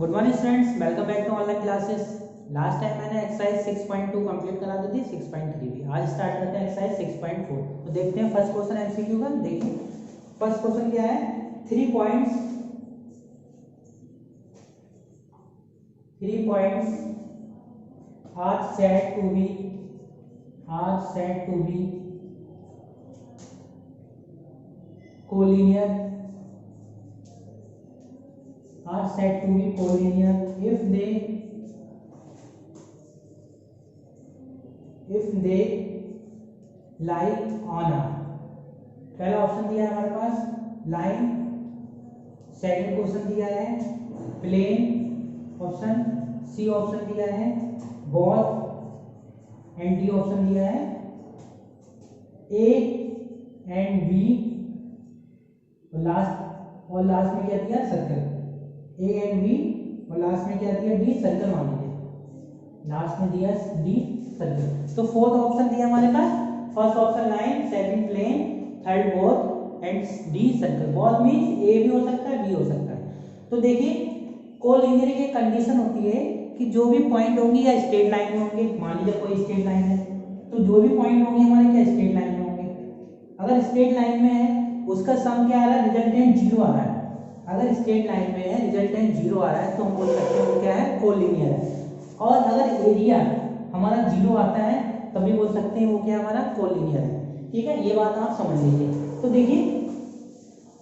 Good morning students, welcome back to online classes. Last time मैंने exercise 6.2 complete करा दी थी, 6.3 भी। आज स्टार्ट करते हैं एक्सरसाइज 6.4। तो देखते हैं फर्स्ट क्वेश्चन एमसीक्यू का। देखिए फर्स्ट क्वेश्चन क्या है, 3 points are said to be collinear are said to be collinear if they lie on a, पहला ऑप्शन दिया है हमारे पास लाइन, सेकंड क्वेश्चन दिया है प्लेन ऑप्शन, सी ऑप्शन दिया है बॉल एंड डी ऑप्शन दिया है ए एंड बी और लास्ट में क्या दिया सर्कल, ए एंड बी और लास्ट में क्या दिया डी सर्कल। मान लीजिए लास्ट में दिया डी सर्कल। तो फोर्थ ऑप्शन दिया हमारे पास, first option line, second plane, third ball and D circle. Ball means ए भी हो सकता है बी हो सकता है। तो देखिए कोलिनियर की कंडीशन होती है कि जो भी पॉइंट होंगे या स्ट्रेट लाइन में होंगे। मान लीजिए कोई स्ट्रेट लाइन है तो जो भी पॉइंट होंगे हमारे क्या स्ट्रेट लाइन में होंगे। अगर स्ट्रेट लाइन में है उसका सम क्या आ रहा है, रिजल्टेंट 0 आ रहा है। अगर स्ट्रेट लाइन में है रिजल्टेंट 0 आ रहा है तो हम बोल सकते हैं वो क्या है कोलिनियर है। और अगर एरिया हमारा 0 आता है तभी बोल सकते हैं वो क्या हमारा कोलिनियर है। ठीक है, ये बात आप समझ लीजिए। तो देखिए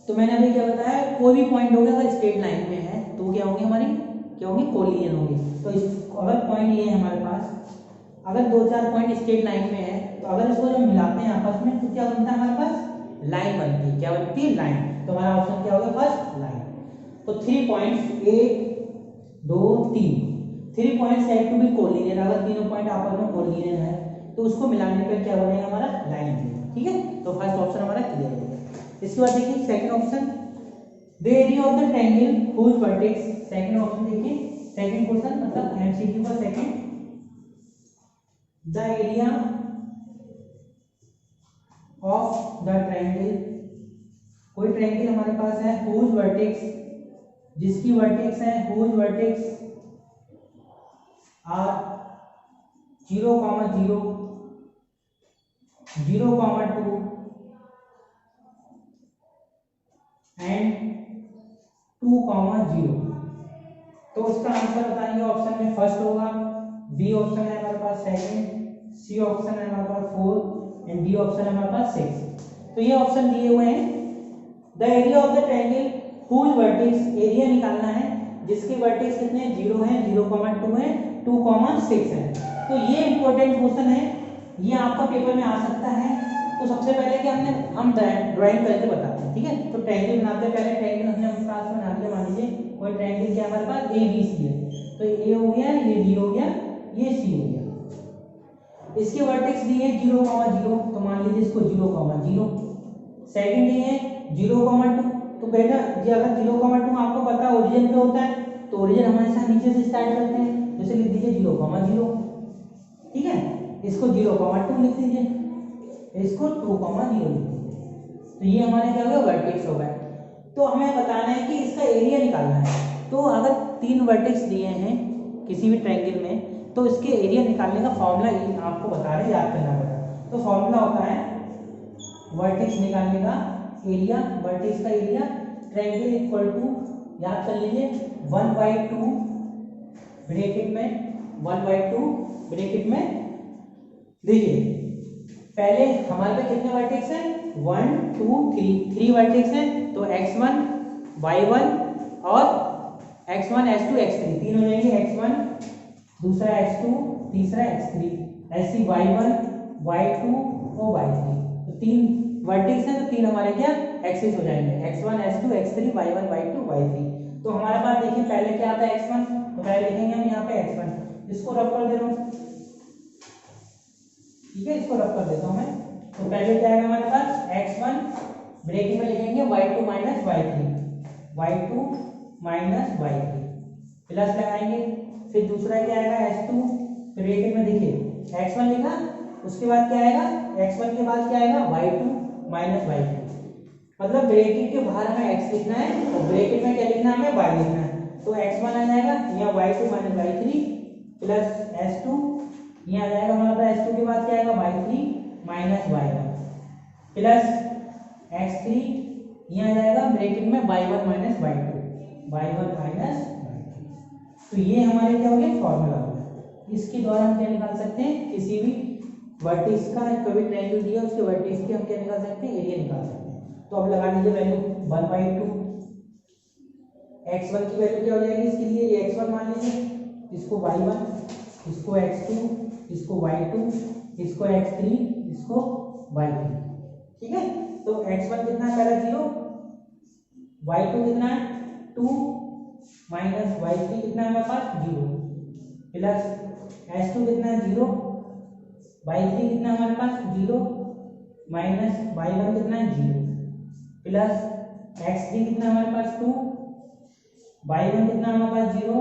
तो मैंने अभी क्या बताया, कोई भी पॉइंट होगा अगर स्ट्रेट लाइन में है तो क्या होंगे हमारी, क्या होंगे कोलिनियर होंगे। तो अगर पॉइंट ये है हमारे पास, अगर 2-4 पॉइंट स्ट्रेट लाइन में है तो अगर इसको जब मिलाते हैं आपस में तो क्या बनता है हमारे पास लाइन बनती है। क्या बनती है लाइन। तो हमारा ऑप्शन क्या होगा फर्स्ट लाइन। तो 3 points 1 2 3 3 points said to be collinear. अगर तीनों पॉइंट आपस में कोलिनियर है तो उसको मिलाने पर क्या बनेगा हमारा लाइन बनेगा। ठीक है, तो फर्स्ट ऑप्शन हमारा क्लियर हो गया। इसके बाद देखिए second option, the area of the triangle whose vertex. Second option देखिए, सेकंड क्वेश्चन मतलब एमसीक्यू का second, the area of the triangle, कोई ट्रायंगल हमारे पास है हुज वर्टेक्स, जिसकी वर्टेक्स है हुज वर्टेक्स आर 0, 0, 0, 2 एंड 2, 0। तो उसका आंसर बताएंगे ऑप्शन में फर्स्ट होगा, बी ऑप्शन है हमारे पास सेकंड, सी ऑप्शन है हमारे पास 4 एंड डी ऑप्शन है हमारे पास 6। तो ये ऑप्शन दिए हुए हैं। The area of the triangle whose vertex, area निकालना है जिसके वर्टेक्स कितने हैं 0 है, 0, 2 है, 2, 6 है। तो ये इंपॉर्टेंट क्वेश्चन है, ये आपका पेपर में आ सकता है। तो सबसे पहले क्या हम ड्राइंग करके बताते हैं। ठीक है, तो ट्रायंगल बनाते हैं। पहले ट्रायंगल हमने पास में बना दिया। मान लीजिए कोई ट्रायंगल क्या हमारे पास ए बी सी है, तो ये हो गया, ये बी हो गया, ये सी हो गया। इसके वर्टेक्स दिए 0, 0, तो मान लीजिए इसको 0, 0। सेकंड दिए 0, 2। तो बेटा ये अगर 0, 2 आपको पता है ओरिजिन पे होता है तो ओरिजिन हमेशा नीचे से स्टार्ट करते हैं। जैसे लिख दीजिए 0, 0। ठीक है, इसको 0, 2 लिख दीजिए, इसको 2, 0 लिख दीजिए। तो ये हमारे क्या होगा वर्टेक्स होगा। तो हमें बताना है कि इसका एरिया निकालना है। तो अगर 3 वर्टेक्स दिए हैं किसी भी ट्रायंगल में तो इसके एरिया निकालने का फॉर्मूला आपको बता रहे, याद करना पड़ेगा। तो फॉर्मूला होता है वर्टेक्स निकालने का एरिया, वर्टेक्स का एरिया ट्रायंगल इक्वल टू, याद कर लीजिए 1/2 ब्रैकेट में, 1/2 ब्रैकेट में। देखिए पहले हमारे पे कितने वर्टेक्स हैं 1 2 3 वर्टेक्स हैं। तो x1 y1 और x1 x2 x3 तीन हो जाएंगे, x1 दूसरा x2 तीसरा x3, ऐसी y1 y2 और y3। तो 3 वर्टेक्स हैं तो 3 हमारे क्या एक्सिस हो जाएंगे, x1 x2 x3 y1 y2 y3। तो हमारे पास देखिए पहले क्या आता है x1, तो पहले लिखेंगे हम यहाँ पे x1, इसको रब कर दे रहा हूँ। ठीक है, इसको रब कर देता हूँ मैं। तो पहले क्या आएगा हमारे पास x1 ब्रैकेट में लिखेंगे y2 y3, y2 y3 plus लगाएंगे। फिर दूसरा क्या आएगा x2 ब्रैकेट में, देखिए x1 लिखा, उसके बाद क्या आएगा x1 के बाद क्या आएगा y2 y3। मतलब ब्रैकेट के बाहर हमें x लिखना है और ब्रैकेट में क्या लिखना है हमें y लिखना है। तो x1 आ जाएगा y2 minus y3 plus s2, यहाँ आ जाएगा हमारे पास s2 के बाद क्या आएगा y3 minus y1 plus x3, यहाँ आ जाएगा ब्रैकेट में y1 minus y2, y1 minus y2। तो ये हमारे क्या हो गया फॉर्मूला हो गया। इसके द्वारा हम क्या निकाल सकते हैं, किसी भी वर्टिक्स का कोई भी ट्रायंगल दिया उसके वर्टिक्स की हम क्या निकाल सकते हैं, एरिया निकाल सकते हैं। तो अब लगा लीजिए वैल्यू 1/2, x1 की वैल्यू क्या हो जाएगी इसके लिए, ये x1 मान लीजिए, इसको y1, इसको x2, इसको y2, इसको x3, इसको y3। ठीक है, तो x1 कितना है पहला 0, y2 कितना है 2 माइनस y3 कितना है हमारे पास 0 प्लस s2 कितना है 0, y3 कितना है हमारे पास 0 माइनस y1 कितना है 0 प्लस x3 कितना है हमारे पास 2, y1 कितना है हमारे पास 0,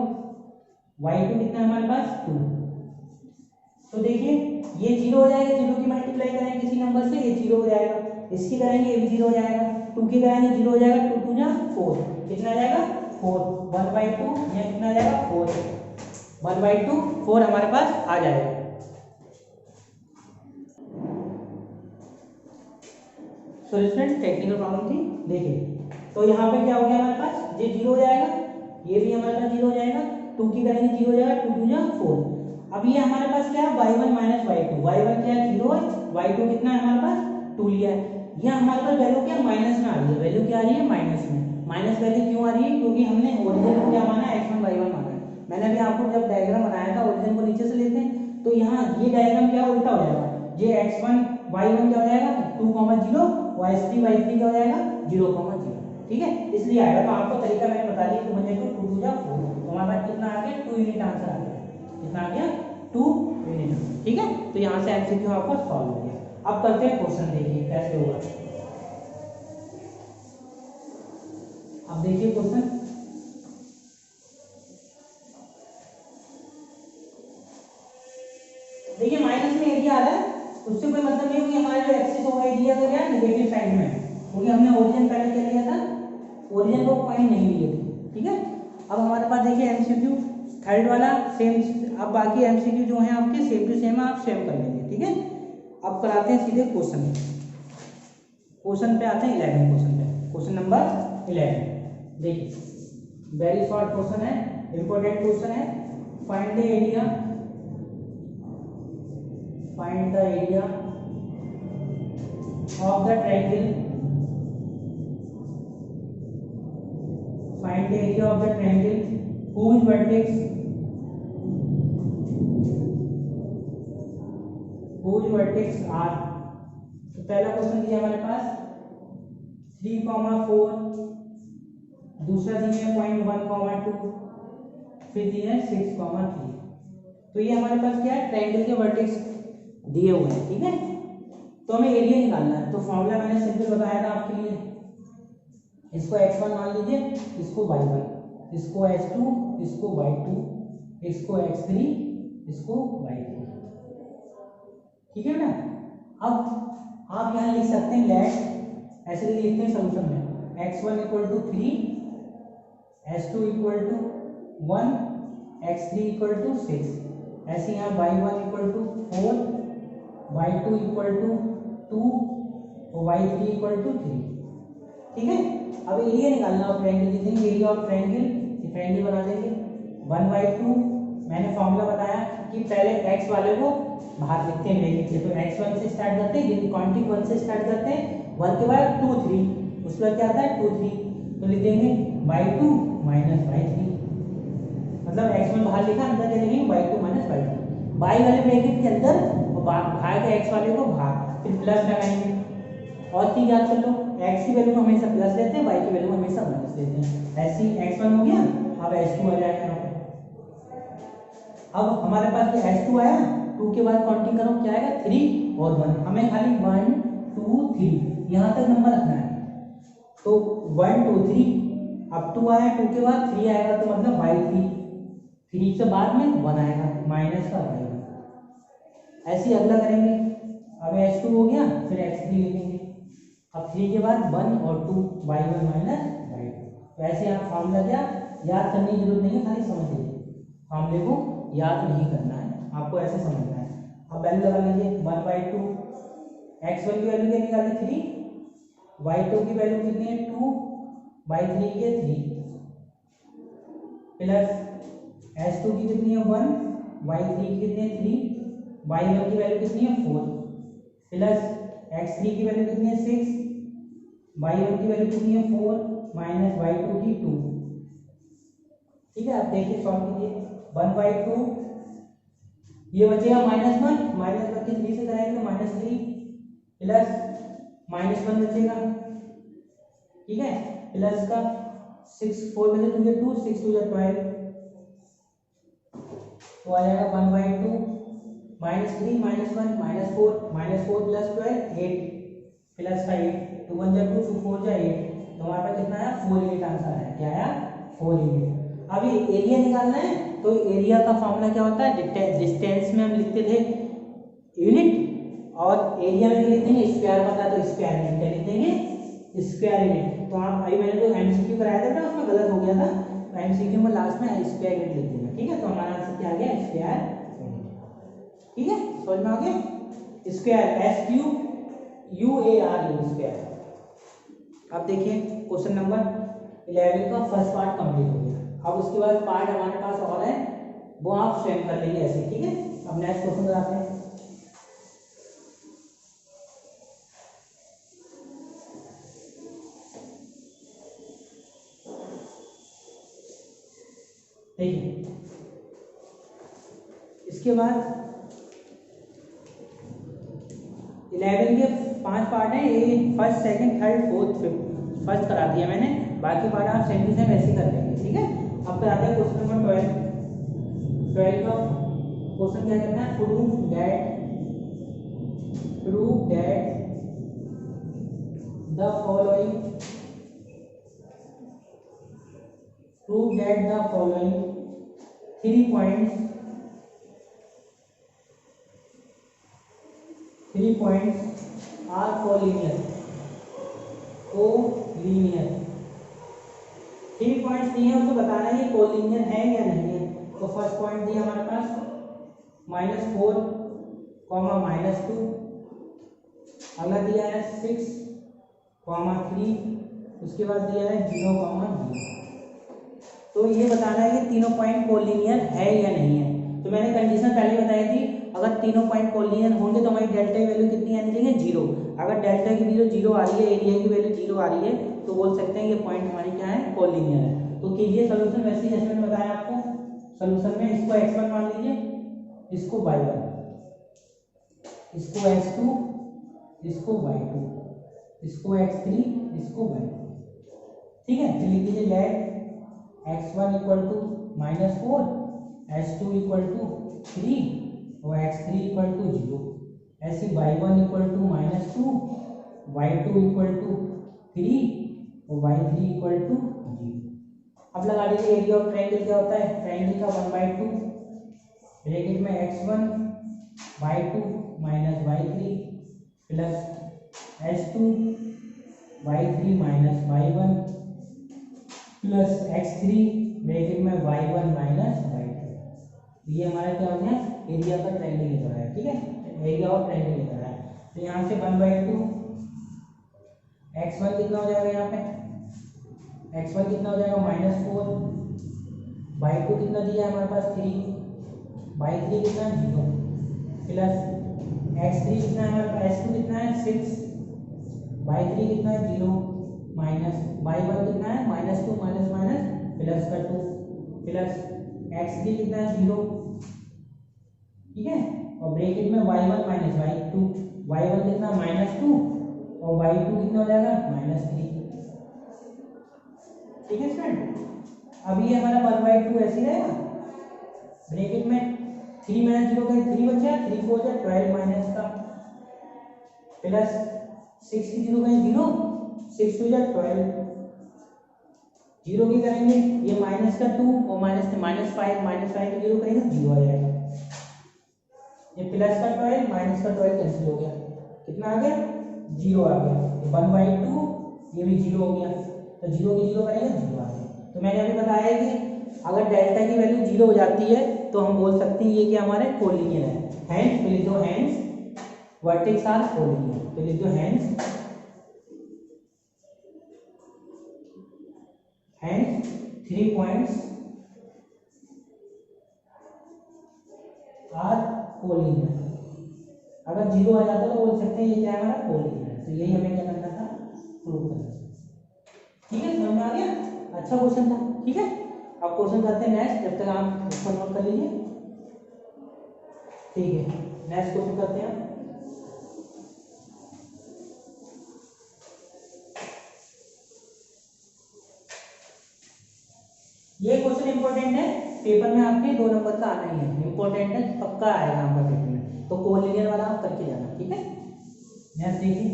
y2 कितना है हमारे पास 2। तो देखिए ये 0 हो जाएगा, 0 की मल्टीप्लाई करेंगे किसी नंबर से ये 0 हो जाएगा, इसकी करेंगे ये भी 0 हो जाएगा, 2 की करेंगे 0 हो जाएगा, 2 2 जा 4, कितना आ जाएगा 4, 1/2, यहाँ कितना आ जाएगा 4, 1/2 4 हमारे पास आ जाएगा। सॉल्यूशन टेक्निकल प्रॉब्लम थी। देखिए तो यहाँ पे क्या हो गया हमारे पास, ये 0 हो जाएगा, ये भी हमारे पास 0 हो जाएगा, 2 की करेंगे 0 हो जाएगा, 2 2 जा 4। अब ये हमारे पास क्या है y1 माइनस y2, y1 क्या है 0 है, y2 कितना है हमारे पास 2 लिया है, ये हमारे पास वैल्यू क्या माइनस में आ रही है, वैल्यू क्या आ रही है माइनस में। माइनस वैल्यू क्यों आ रही है, क्योंकि हमने ओरिजिन को क्या माना है x1 y1 माना है। मैंने भी आपको जब डायग्राम बनाया था ओरिजिन को नीचे से लेते हैं, तो यहाँ ये डायग्राम क्या उल्टा हो जाएगा, ये x1 y1 क्या हो जाएगा 2,0, y3 y3 क्या हो जाएगा 0,0। ठीक है, इसलिए आएगा। तो आपको तरीका मैंने बता दिया, 2 बजे 2 2 जा 4, तो हमारे पास कितना आ गया 2 यूनिट आंसर आ गया, कितना आ गया 2 यूनिट। ठीक है, तो यहाँ से एमसीक्यू आपका सॉल्व हो गया। अब करते हैं क्वेश्चन, देखिए कैसे होगा। अब देखिए क्वेश्चन, देखिए माइनस में एरिया आ रहा है, उससे कोई मतलब नहीं, क्योंकि हमारा जो एक्सिस होगा एरिया का क्या नेगेटिव साइड में, क्योंकि हमने ओरिजिन पहले क्या लिया था, ओरिजिन को पॉइंट नहीं लिए थे। ठीक है, अब हमारे पास देखिए एमसीक्यू थर्ड वाला सेम, अब बाकी एमसीक्यू जो है आपके सेम टू सेम आप सेम कर लेंगे। ठीक है, अब कराते हैं सीधे क्वेश्चन, क्वेश्चन पे आते हैं 11 क्वेश्चन पे, क्वेश्चन नंबर 11। देखिए वेरी शॉर्ट क्वेश्चन है, इंपॉर्टेंट क्वेश्चन है। Find the area, find the area of the triangle, find the area of the triangle whose vertex, whose vertex are। तो पहला क्वेश्चन दिया हमारे पास 3,4, दूसरा दिया 0.1,2, फिर दिया 6,3। तो ये हमारे पास क्या है, ट्रायंगल के वर्टेक्स दिए हुए हैं। ठीक है, तो हमें एरिया निकालना है। तो फॉर्मूला मैंने सिंपल बताया था आपके लिए, इसको x1 मान लीजिए, इसको y1, इसको x2, इसको y2, इसको x3, इसको y3। ठीक है ना, अब आप यहाँ लिख सकते हैं लेट, ऐसे लिखते हैं सोल्यूशन में, x1 = 3, s2 = 1, x3 = 6, ऐसे यहाँ y1 = 4, y2 = 2 और y3 = 3। ठीक है, अब एरिया निकालना है ट्रायंगल, लिखेंगे एरिया ऑफ ट्रायंगल, ट्रायंगल बना देंगे 1/2। मैंने फॉर्मूला बताया कि पहले x वाले को बाहर लिखते हैं ब्रैकेट से, तो x1 से स्टार्ट करते हैं, क्वांटिटी 1 से स्टार्ट करते हैं, 1 के बाद 2 3, उसके बाद क्या आता है 2 3, तो लिख देंगे y2 माइनस y3, मतलब x1 बाहर लिखा, अंदर क्या लिखेंगे y2 माइनस y3, y वाले ब्रैकेट के अंदर और बाहर के x वाले को बाहर, फिर प्लस लगाएंगे। और चीज याद कर लो, x की वैल्यू को हमेशा प्लस लेते हैं, y की वैल्यू को हमेशा माइनस लेते हैं। ऐसे ही x1 हो गया, अब s2 आ जाएगा यहाँ पे। अब हमारे पास जो s2 आया, 2 के बाद काउंटिंग करो क्या आएगा 3 और 1, हमें खाली 1 2 3 यहाँ तक नंबर रखना है। तो 1 2 3, अब 2 आया, 2 के बाद 3 आएगा, तो मतलब y3, 3 से बाद में 1 आएगा, माइनस का y1। ऐसे ही अगला करेंगे, अब s2 हो गया, फिर x3 लिखेंगे, अब 3 के बाद 1 और 2, y1 माइनस y2। तो ऐसे आप फॉर्मूला क्या याद करने की जरूरत नहीं है, खाली समझ लीजिए। फॉर्मूले को याद नहीं करना है, आपको ऐसे समझना है। अब वैल्यू लगा लीजिए 1/2, x1 की वैल्यू क्या निकाली 3, y2 की वैल्यू कितनी है 2/3 के 3 प्लस s2 की कितनी है 1, y3 की कितनी है 3, y1 की वैल्यू कितनी है 4 प्लस x3 की वैल्यू कितनी है 6, y1 की वैल्यू कितनी है 4 माइनस y2 की 2। ठीक है, आप देखिए सॉल्व कीजिए 1/2, ये बचेगा -1, -1 की 3 से कराएंगे -3 प्लस -1 बचेगा, ठीक है, प्लस का 6 4 में से 2 2 6 2 12, तो आ जाएगा 1/2 -3 -1 -4 प्लस 12 8 प्लस का 8 2 1 जा 2 2 4 जा 8, तो हमारे पास कितना आया 4 यूनिट आंसर है। क्या आया 4 यूनिट। अभी एरिया निकालना है, तो एरिया का फॉर्मूला क्या होता है, डिस्टेंस में हम लिखते थे यूनिट और एरिया में लिखते हैं स्क्वायर, पता है तो स्क्वायर यूनिट क्या लिखते हैं स्क्वायर यूनिट। तो आप अभी मैंने जो एमसीक्यू कराया था ना उसमें गलत हो गया था, तो एमसीक्यू में लास्ट में स्क्वायर यूनिट लिख देना। ठीक है, तो हमारा आंसर क्या आ गया स्क्वायर यूनिट। ठीक है, समझ में आ गया स्क्वायर SQUARE स्क्वायर। अब देखिए क्वेश्चन नंबर 11 का फर्स्ट पार्ट कंप्लीट हो गया। अब उसके बाद पार्ट हमारे पास और है, वो आप स्वयं कर लेंगे ऐसे। ठीक है, अब नेक्स्ट क्वेश्चन कराते हैं। देखिए इसके बाद 11 के 5 पार्ट हैं, ये first second third fourth fifth first करा दिया मैंने, बाकी पार्ट आप सेकंड से वैसे कर लेंगे। ठीक है, अब कराते हैं क्वेश्चन नंबर 12 का क्वेश्चन क्या करना है, prove that the following 3 points are collinear 3 points दिए हैं, उसको बताना है कि कोलिनियर है या नहीं है। तो फर्स्ट पॉइंट दिया हमारे पास -4, -2, अगला दिया है 6, 3, उसके बाद दिया है 0, 0। तो ये बताना है कि तीनों पॉइंट कोलिनियर है या नहीं है। तो मैंने कंडीशन पहले बताई थी, अगर तीनों पॉइंट कोलिनियर होंगे तो हमारी डेल्टा की वैल्यू कितनी आनी चाहिए 0। अगर डेल्टा की वैल्यू 0 आ रही है, एरिया की वैल्यू 0 आ रही है, तो बोल सकते हैं ये पॉइंट हमारी क्या है कोलिनियर है। तो कीजिए सोल्यूशन वैसे ही जैसे मैंने बताया आपको। सोल्यूशन में इसको x1 मान लीजिए, इसको y1, इसको x2, इसको y2, इसको x3, इसको y2। ठीक है, फिर लिख दीजिए let x1 equal to -4, x2 equal to 3 और x3 इक्वल टू 0, ऐसे y1 equal to -2, y2 equal to 3 और y3 इक्वल टू 0। अब लगा लीजिए एरिया ऑफ ट्रायंगल क्या होता है, ट्रायंगल का 1/2 ब्रैकेट में x1 y2 minus y3 plus h2 y3 minus y1 plus x3 bracket में y1 माइनस y2। ये हमारा क्या हो गया एरिया का ट्रायंगल निकल रहा है। ठीक है, एरिया ऑफ ट्रायंगल निकल रहा है। तो यहाँ से 1/2 x1 कितना हो जाएगा, यहाँ पे x1 कितना हो जाएगा -4, y2 कितना दिया है हमारे पास 3, y3 कितना है 0 प्लस x3 कितना है हमारे पास, x2 कितना है 6, y3 कितना है 0 माइनस y1 कितना है -2 माइनस माइनस प्लस का 2 प्लस x3 कितना है 0। ठीक है, और ब्रैकेट में y1 माइनस y2, y1 कितना -2 और y2 कितना हो जाएगा -3। ठीक है स्टूडेंट, अब ये हमारा 1/2 ऐसे रहेगा, ब्रैकेट में 3 - 0 का 3 बचा, 3 4 जा 12 माइनस का प्लस 6 की 0 का 0, 6 2 जा 12, 0 की करेंगे ये माइनस का 2 और माइनस -5 की 0 करेंगे 0 आ जाएगा, ये प्लस का 12 माइनस का 12 कैंसिल हो गया, कितना आ गया 0 आ गया, 1/2 ये भी 0 हो गया, तो 0 की 0 करेंगे 0 आ गया। तो मैंने अभी बताया कि अगर डेल्टा की वैल्यू 0 हो जाती है तो हम बोल सकते हैं ये कि हमारे कोलिनियर है। हैंस तो लिख दो हैंस वर्टेक्स आर कोलिनियर, तो लिख दो हैंस 3 पॉइंट्स आर कोलिनियर। अगर 0 आ जाता तो बोल सकते हैं ये क्या है हमारा कोलिनियर है। तो यही हमें क्या करना था, प्रूव करना। ठीक है, समझ में आ गया? अच्छा क्वेश्चन था। ठीक है, अब क्वेश्चन करते हैं नेक्स्ट, जब तक आप इसको नोट कर लीजिए। ठीक है, नेक्स्ट क्वेश्चन करते हैं। ये क्वेश्चन इंपॉर्टेंट है, पेपर में आपके 2 नंबर का आना ही है, इंपॉर्टेंट है, पक्का आएगा आपका पेपर में, तो कोलिनियर वाला आप करके जाना। ठीक है, नेक्स्ट देखिए।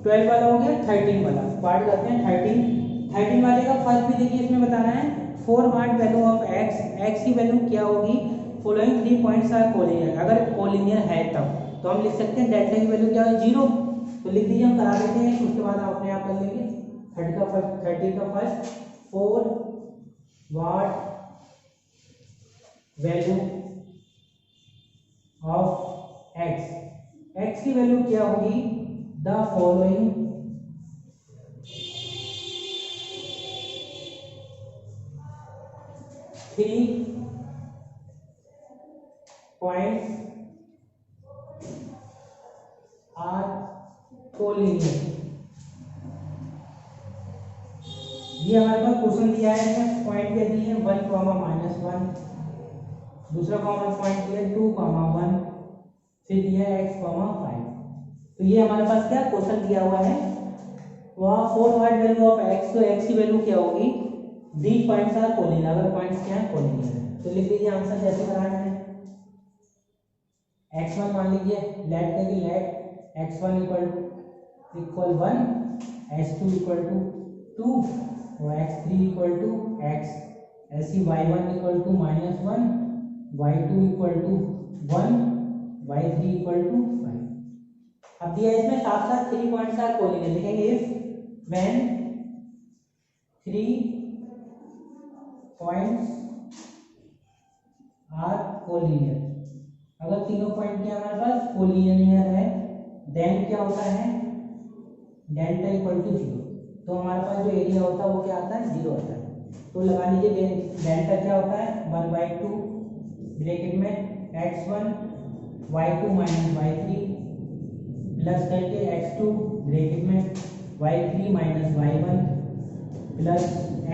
ट्वेल्व वाला हो गया, 13 वाला पार्ट करते हैं। 13 वाले का फर्स्ट भी देखिए, इसमें बताना है for what value of x की वैल्यू क्या होगी, फॉलोइंग 3 पॉइंट्स आर कोलिनियर। अगर कोलिनियर है तब तो हम लिख सकते हैं डेल्टा की वैल्यू क्या है 0, तो लिख दीजिए, हम करा देते हैं, उसके बाद आप अपने आप कर लेंगे। 30 का first for what value of x की वैल्यू क्या होगी, the following 3 points are collinear. ये हमारे पास क्वेश्चन दिया है, पॉइंट दे दिए 1, -1, दूसरा कॉमन पॉइंट दिया 2, 1, फिर दिया x, 5। तो ये हमारे पास क्या क्वेश्चन दिया हुआ है, वहाँ for what value of x, तो x की वैल्यू क्या होगी, दीज पॉइंट्स आर कोलिनियर। अगर पॉइंट्स क्या है कोलिनियर है, तो लिख लीजिए आंसर जैसे कराना है। x1 मान लीजिए, लेट करके late x1 equal 1, x2 equal to 2 और x3 इक्वल टू x, ऐसी y1 equal to -1, y2 equal to 1, y3 equal to 5। अब दिया इसमें साथ साथ 3 पॉइंट्स आर कोलिनियर, लिखेंगे if when 3 points are collinear. अगर तीनों पॉइंट क्या हमारे पास कोलिनियर है, देन क्या होता है, डेल्टा इक्वल टू 0। तो हमारे पास जो एरिया होता है वो क्या आता है 0 आता है। तो लगा लीजिए डेल्टा क्या होता है 1/2 ब्रैकेट में x1 y2 minus y3 plus करके x2 ब्रैकेट में y3 minus y1 plus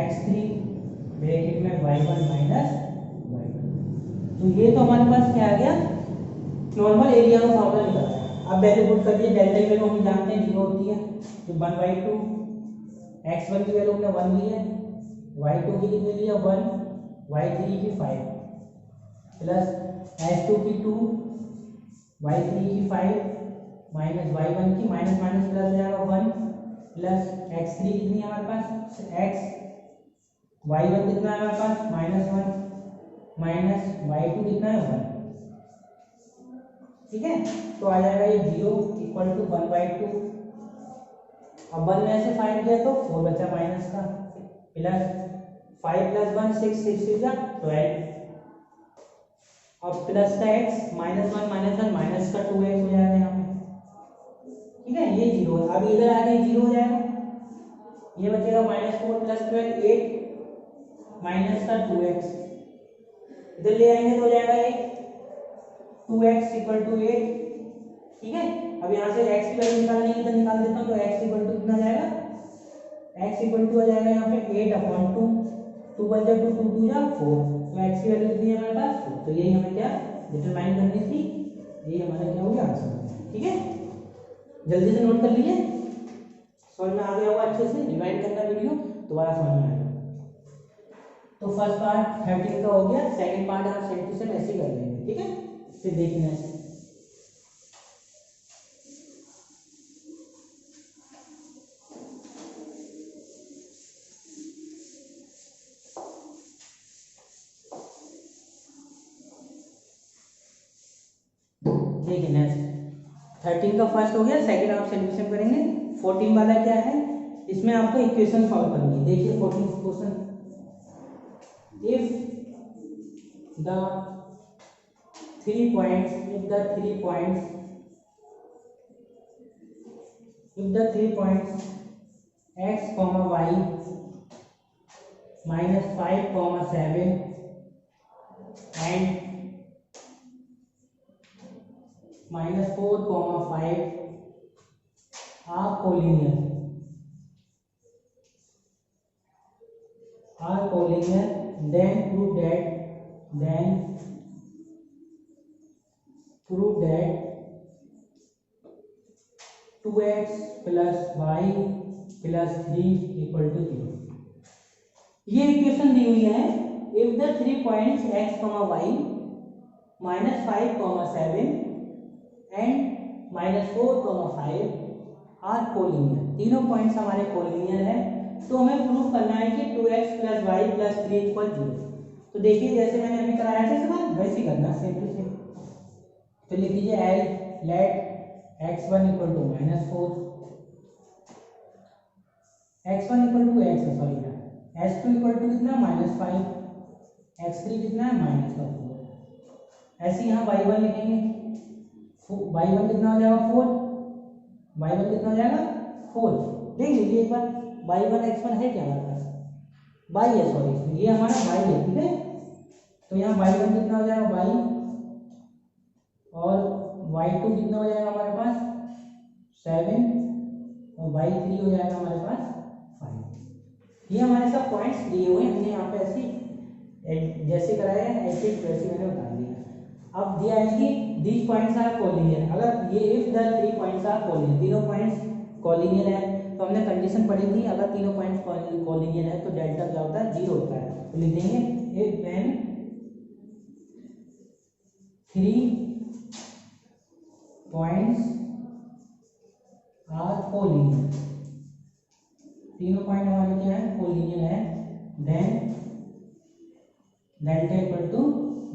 x3 bracket में y1 माइनस y1। तो ये तो हमारे पास क्या आ गया, नॉर्मल एरिया का फॉर्मूला निकल आया। अब वैल्यू पुट कर दिए, डेल्टा की वैल्यू हम जानते हैं 0 होती है, तो 1/2, x1 की वैल्यू हमने 1 ली है, y2 की कितनी ली है 1, y3 की 5 प्लस x2 की 2, y3 की 5 माइनस y1 की माइनस माइनस प्लस हो जाएगा 1 प्लस x3 कितनी है हमारे पास x, y1 कितना है हमारे पास -1 माइनस y2 कितना है 1। ठीक है, तो आ जाएगा ये 0 इक्वल टू 1/2। अब 1 में से 5 गया तो 4 बचा माइनस का, प्लस 5 + 1 6, 6 से 12, अब प्लस का x -1 माइनस का 2x हो जाएगा यहाँ पे। ठीक है, ये 0 है। अब इधर आके 0 हो जाएगा, ये बचेगा -4 + 12 8 माइनस का 2x, इधर ले आएंगे तो हो जाएगा 1 2x इक्वल टू 8। ठीक है, अब यहाँ से x की वैल्यू निकालनी है, इधर निकाल देता हूँ, तो x इक्वल टू कितना जाएगा, x इक्वल टू आ जाएगा यहाँ पे 8/2, 2 × 2 2 2 जा 4, तो x की वैल्यू कितनी है हमारे पास 4। तो यही हमें क्या डिटरमाइन करनी थी, यही हमारा क्या हो गया आंसर। ठीक है, जल्दी से नोट कर लीजिए, समझ में आ गया होगा, अच्छे से रिवाइंड करना वीडियो, दोबारा समझ में आएगा। तो फर्स्ट पार्ट 13 का हो गया, सेकंड पार्ट आप सेम टू सेम ऐसे ही कर लेंगे। ठीक है, फिर देखना है। देखिए नेक्स्ट 13 का फर्स्ट हो गया, सेकंड आप सोल्यूशन करेंगे। 14 वाला क्या है, इसमें आपको इक्वेशन सॉल्व करनी है। देखिए 14 question, if the 3 points x, y minus 5, 7 and minus 4, 5 are collinear, then prove that 2x plus y plus 3 equal to 0। ये इक्वेशन दी हुई है, if the 3 points x, y minus 5, 7 and minus 4, 5 are collinear, तीनों points हमारे collinear है, तो हमें prove करना है कि 2x plus y plus 3 equal 0। तो देखिए जैसे मैंने अभी कराया था इसका वैसे ही करना, सेम टू सेम। तो लिख दीजिए L let x1 equal to -4, x1 equal to x, sorry x2 equal to कितना -5, x3 कितना है -4। ऐसे यहाँ y1 लिखेंगे, y1 कितना हो जाएगा 4, y1 कितना हो जाएगा 4। देख लीजिए एक बार y1 x1 है क्या हमारे पास, y है, सॉरी ये हमारा y है, ठीक है। तो यहाँ y1 कितना हो जाएगा y, और y2 कितना हो जाएगा हमारे पास 7, और y3 हो जाएगा हमारे पास 5। ये हमारे सब पॉइंट्स दिए हुए हैं, हमने यहाँ पे ऐसे जैसे कराया है ऐसे वैसे मैंने बता दिया। अब दिया है कि these points are collinear, अगर ये if the 3 points are collinear, तीनों पॉइंट्स collinear है, तो हमने कंडीशन पढ़ी थी अगर तीनों पॉइंट्स collinear है तो डेल्टा क्या होता है 0 होता है। तो लिख देंगे if when 3 points are collinear, तीनों पॉइंट हमारे क्या है कोलिनियर है, देन डेल्टा इक्वल टू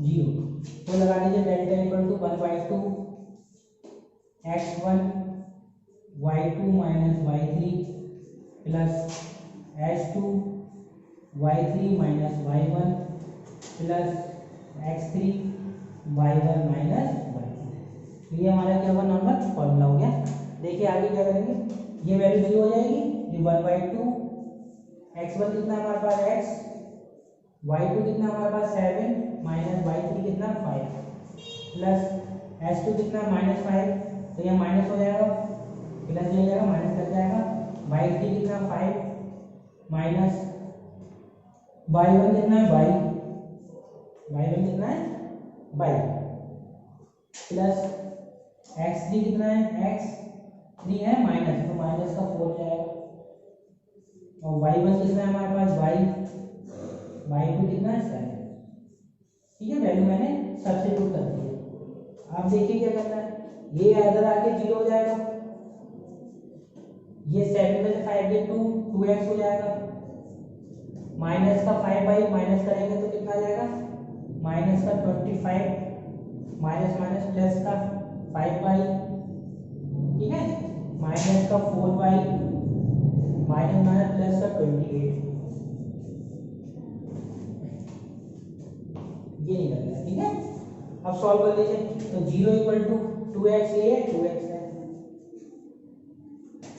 0। तो लगा लीजिए delta equal to 1/2 x1 y2 minus y3 plus h2 y3 minus y1 plus x3 y1 minus y2। ये हमारा क्या हुआ नॉर्मल फॉर्मूला हो गया। देखिए आगे क्या करेंगे, ये वैल्यू 0 हो जाएगी, ये 1/2 x1 कितना हमारे पास x, y2 कितना हमारे पास 7 माइनस y3 कितना 5 प्लस h2 कितना -5, तो यह माइनस हो जाएगा, प्लस हो जाएगा, माइनस कट जाएगा, y3 कितना 5 माइनस y1 कितना है y1 कितना है y प्लस x3 कितना है x3 है माइनस, तो माइनस का 4 जाएगा, और y1 कितना है हमारे पास y2 कितना है 7। ठीक है, वैल्यू मैंने सब्स्टिट्यूट कर दी है। आप देखिए क्या करना है, ये इधर आके 0 हो जाएगा, ये 7 में से 5 गए 2x हो जाएगा, माइनस का 5 माइनस करेंगे तो कितना आ जाएगा माइनस का 25, माइनस माइनस प्लस का 5, ठीक है, माइनस का 4, माइनस माइनस प्लस का 28। ये निकल गया, ठीक है। अब सॉल्व कर लीजिए, तो 0 इक्वल टू 2x, ये 2x है,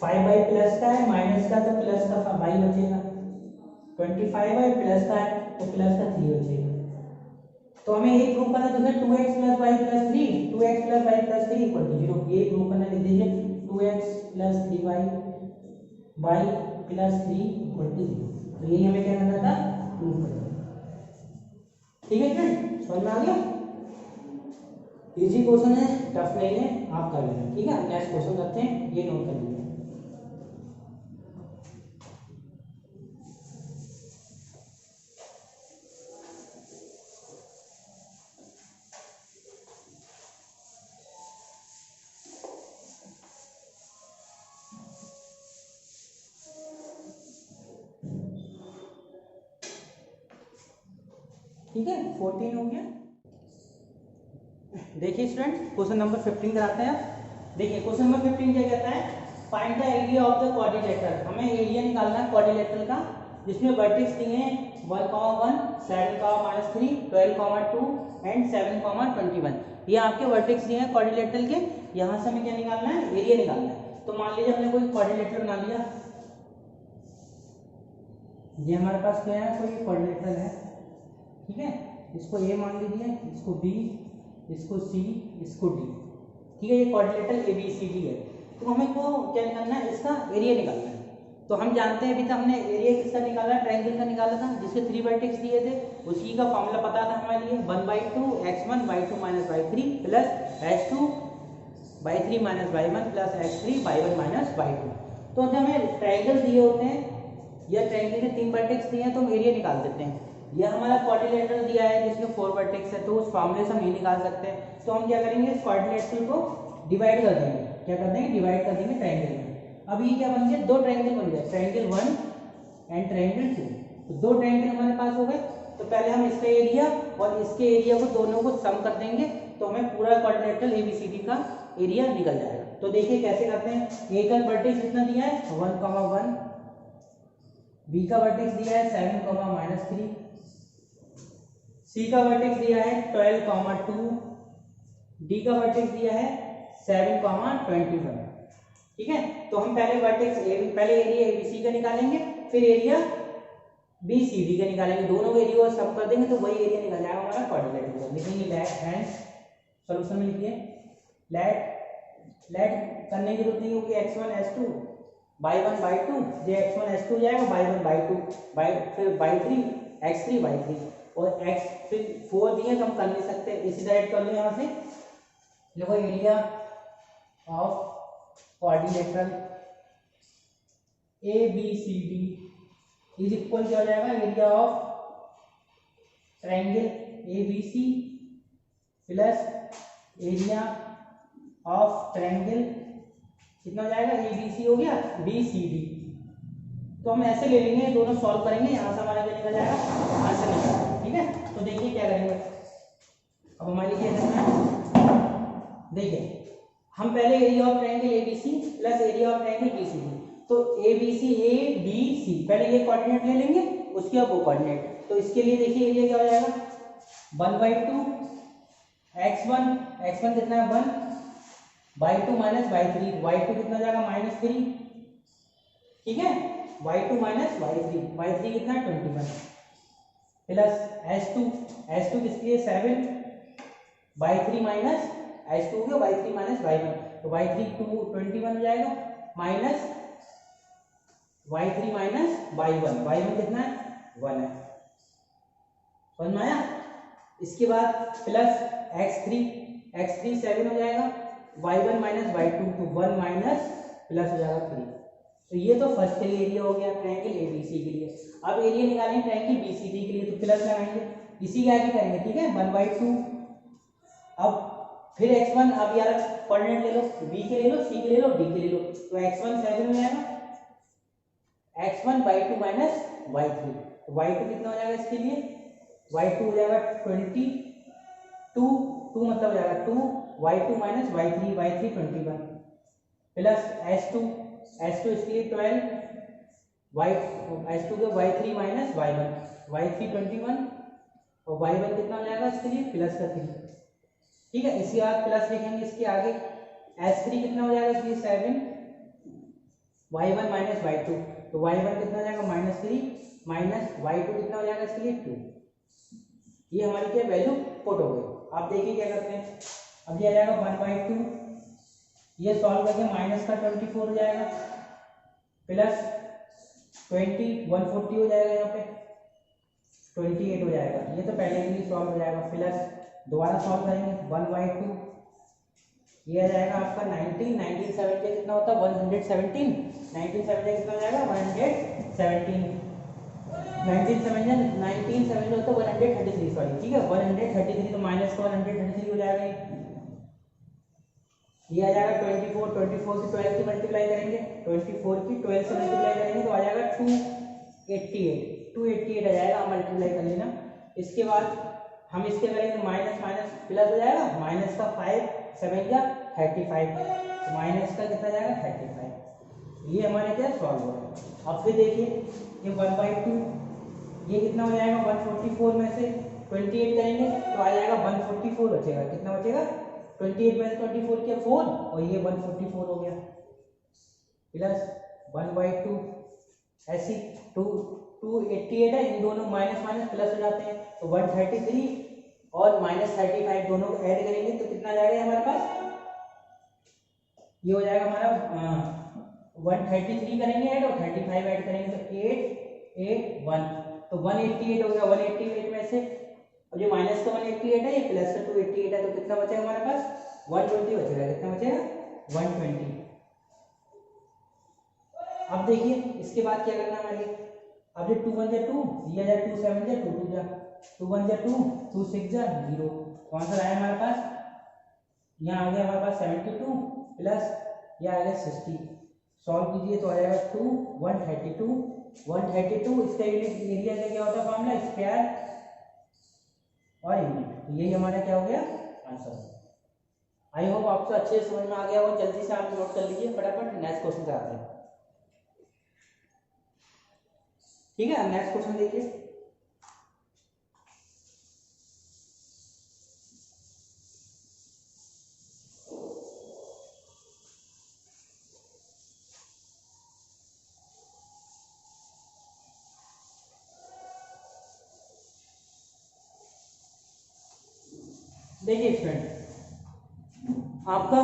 5 प्लस का है, माइनस का तो प्लस का 5 बचेगा, 25 प्लस का है तो प्लस का 3 बचेगा। तो हमें ये प्रूव करना है 2x plus y plus 3, 2x plus y plus 3 equal to 0। ये प्रूव करना, लिख दीजिए 2x plus 3y y plus 3 equal to 0। तो यही हमें क्या करना था, प्रूव करना। ठीक है फ्रेंड, समझ में आ गया। इजी क्वेश्चन है, टफ नहीं है, आप कर लेना। ठीक है, नेक्स्ट क्वेश्चन करते हैं, ये नोट कर लीजिए। ठीक है, 14 हो गया। देखिए स्टूडेंट, क्वेश्चन नंबर 15 कराते हैं। देखिए क्वेश्चन नंबर 15 क्या कहता है, find the area of the quadrilateral. हमें एरिया निकालना है क्वाड्रिलेटरल का जिसमें वर्टेक्स दिए हैं 1,1, 7,-3, 12,2 एंड 7,21। ये आपके वर्टेक्स दिए हैं क्वाड्रिलेटरल के। यहाँ से हमें क्या निकालना है, एरिया निकालना है। तो मान लीजिए हमने कोई क्वाड्रिलेटरल बना लिया, ये हमारे पास क्या है, कोई क्वाड्रिलेटरल है, ठीक है। इसको ए मान लीजिए, इसको बी, इसको सी, इसको डी, ठीक है। ये क्वाड्रिलेटरल ABCD है। तो हमें को क्या निकालना है, इसका एरिया निकालना है। तो हम जानते हैं अभी तक हमने एरिया किसका निकाला, ट्रायंगल का निकाला था जिसके 3 वर्टेक्स दिए थे। उसी का फॉर्मूला पता था हमारे लिए, 1/2 x1/2 - y3 plus h2/3 - y1 plus x3/1 - y2। तो जब हमें ट्रायंगल दिए होते हैं या ट्रायंगल के 3 वर्टेक्स दिए हैं तो हम एरिया निकाल देते हैं। यह हमारा क्वाड्रिलेटरल दिया है जिसमें 4 वर्टेक्स है, तो उस फॉर्मूले से हम ये निकाल सकते हैं। तो हम क्या करेंगे, इस क्वाड्रिलेटरल को डिवाइड कर देंगे। क्या कर देंगे, डिवाइड कर देंगे ट्रायंगल में। अब ये क्या बन गया, 2 ट्रायंगल बन गए, ट्रायंगल 1 एंड ट्रायंगल 2। तो 2 ट्रायंगल हमारे पास हो गए। तो पहले हम इसका एरिया और इसके एरिया को दोनों को सम कर देंगे तो हमें पूरा क्वाड्रिलेटरल ABCD का एरिया निकल जाएगा। तो देखिए कैसे करते हैं। ए का वर्टेक्स कितना दिया है, 1,1, बी का वर्टेक्स दिया है 7,-3, सी का वर्टेक्स दिया है 12,2, डी का वर्टेक्स दिया है 7,21, ठीक है। तो हम पहले एरिया ABC का निकालेंगे, फिर एरिया BCD का निकालेंगे। दोनों एरिया को सम कर देंगे तो वही एरिया निकल जाएगा हमारा क्वाड्रिलेटरल का। लिखेंगे लेट एंड सॉल्यूशन में लिखिए, लेट करने की जरूरत नहीं होगी, x1 h2 y1/2, ये x1 h2 जाएगा y1/2 फिर y3 x3 y3 और x फिर 4 दिए तो हम कर नहीं सकते, इसी डायरेक्ट कर लो। यहाँ से देखो area of quadrilateral ABCD is equal क्या हो जाएगा, area of triangle ABC plus area of triangle कितना हो जाएगा, ABC हो गया BCD। तो हम ऐसे ले लेंगे, दोनों सॉल्व करेंगे, यहाँ से हमारा क्या निकल जाएगा, आंसर निकल, ठीक है। तो देखिए क्या करेंगे, अब हमारी क्या करना है, देखिए हम पहले area of triangle ABC plus area of triangle BCD। तो ABC पहले ये कोऑर्डिनेट ले लेंगे, उसके बाद वो कोऑर्डिनेट। तो इसके लिए देखिए एरिया क्या हो जाएगा, 1/2 x1 कितना है 1 y2 - y3, y2 कितना जाएगा -3, ठीक है। y2 - y3 कितना है 21 प्लस h2 किसके लिए 7 y3 - h2 हो गया y3 - y1, तो y3 21 हो जाएगा माइनस y3 - y1 कितना है 1 है, समझ में आया। इसके बाद प्लस x3 7 हो जाएगा y1 - y2 तो 1 माइनस प्लस हो जाएगा 3। तो ये तो फर्स्ट एरिया हो गया ट्रायंगल ABC के लिए। अब एरिया निकालेंगे ट्रायंगल BCD के लिए, तो प्लस लगाएंगे, इसी के आगे करेंगे, ठीक है 1/2। अब फिर x1, अब यार कोऑर्डिनेट ले लो, B के ले लो, C के ले लो, D के ले लो। तो x1 7 हो जाएगा x1/2 माइनस y3, y2 कितना हो जाएगा इसके लिए, y2 हो जाएगा 22, 2 मतलब हो जाएगा 2 y2 - y3 21 प्लस h2 इसके लिए 12 h2 के y3 - y1 21 और y1 कितना हो जाएगा इसके लिए प्लस का 3, ठीक है। इसके बाद प्लस लिखेंगे, इसके आगे h3 कितना हो जाएगा इसके लिए 7 y1 - y2 तो y1 कितना हो जाएगा -3 माइनस y2 कितना हो जाएगा इसके लिए 2। ये हमारी क्या वैल्यू पुट हो गई। आप देखिए क्या करते हैं, अब ये आ जाएगा 1/2, ये सॉल्व करके माइनस का 24 हो जाएगा प्लस 20 140 हो जाएगा, यहाँ पे 28 हो जाएगा। ये तो पहले के लिए सॉल्व हो जाएगा, प्लस दोबारा सॉल्व करेंगे 1/2, ये आ जाएगा आपका 19 7 कितना होता है 117, 19 7 कितना हो जाएगा 117, 19 7 होता है 133, सॉरी ठीक है 133, तो माइनस का 133 हो जाएगा। ये आ जाएगा 24 से 12 की मल्टीप्लाई करेंगे, 24 की 12 से मल्टीप्लाई करेंगे तो आ जाएगा 288 आ जाएगा, मल्टीप्लाई कर लेना। इसके बाद हम इसके करेंगे माइनस प्लस हो जाएगा, माइनस का 5 7 या 35 तो माइनस का कितना जाएगा 35। ये हमारे क्या सॉल्व हो रहा है। अब फिर देखिए ये 1/2 ये कितना हो जाएगा 144 में से 28 करेंगे तो आ जाएगा 144 बचेगा। कितना बचेगा 28 में से 24 किया 4 और ये 144 हो गया प्लस 1/2 ऐसी 288 है। इन दोनों माइनस माइनस प्लस हो जाते हैं तो 133 और -35 दोनों को ऐड करेंगे तो कितना जाएगा हमारे पास ये हो जाएगा हमारा 133 करेंगे ऐड और 35 ऐड करेंगे तो 881 तो 188 हो गया। 188 में से और जो माइनस का 188 है ये प्लस का 288 है तो कितना बचेगा हमारे पास 120 बचेगा। कितना बचेगा 120। अब देखिए इसके बाद क्या करना है हमारे अब जो 2 1 जा 2 ये जा 2 7 जा 2 2 जा 2 1 जा 2 2 6 जा 0 कौन सा आया हमारे पास यहाँ आ गया हमारे पास 72 प्लस ये आ गया 60 सॉल्व कीजिए तो आ जाएगा 2 132 इसका यूनिट एरिया का क्या होता है फॉर्मूला स्क्वायर और यूनिट तो यही हमारा क्या हो गया आंसर। आई होप आपको अच्छे से समझ में आ गया हो। जल्दी से आप नोट कर लीजिए फटाफट नेक्स्ट क्वेश्चन पे आते हैं। ठीक है नेक्स्ट क्वेश्चन देखिए देखिए स्टूडेंट आपका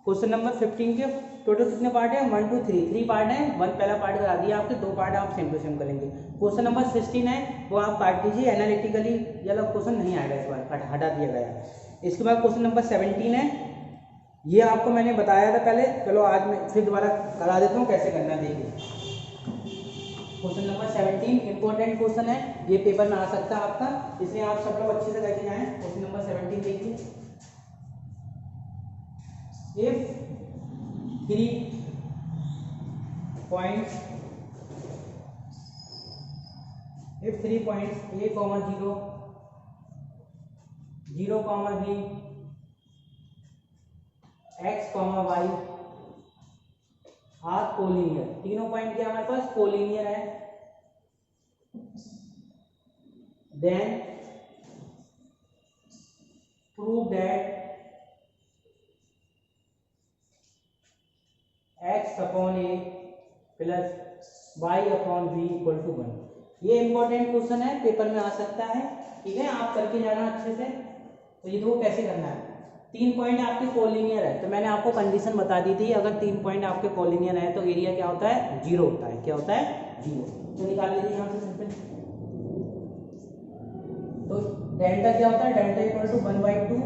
क्वेश्चन नंबर 15 के टोटल कितने पार्ट है 1 2 3 पार्ट है। वन पहला पार्ट करा दिया आपके 2 पार्ट आप सेम टू सेम करेंगे। क्वेश्चन नंबर 16 है वो आप काट दीजिए एनालिटिकली ये वाला क्वेश्चन नहीं आएगा इस बार हटा दिया गया। इसके बाद क्वेश्चन नंबर 17 है ये आपको मैंने बताया था पहले चलो आज मैं फिर दोबारा करा देता हूँ कैसे करना है। देखिए क्वेश्चन नंबर 17 इंपॉर्टेंट क्वेश्चन है ये पेपर में आ सकता है आपका इसलिए आप सब लोग अच्छे से करके जाएं। क्वेश्चन नंबर 17 देखिए if 3 points A, 0, 0, B, X, Y are collinear तीनों पॉइंट क्या हमारे पास कोलिनियर है then prove that x upon a plus y upon b equal to 1। ये इंपॉर्टेंट क्वेश्चन है पेपर में आ सकता है। ठीक है आप करके जाना अच्छे से। तो ये देखो कैसे करना है 3 पॉइंट आपके कोलिनियर है तो मैंने आपको कंडीशन बता दी थी अगर 3 पॉइंट आपके कोलिनियर है तो एरिया क्या होता है 0 होता है। क्या होता है 0 तो निकाल लीजिए यहाँ से सिंपल। तो डेल्टा क्या होता है delta equal to 1/2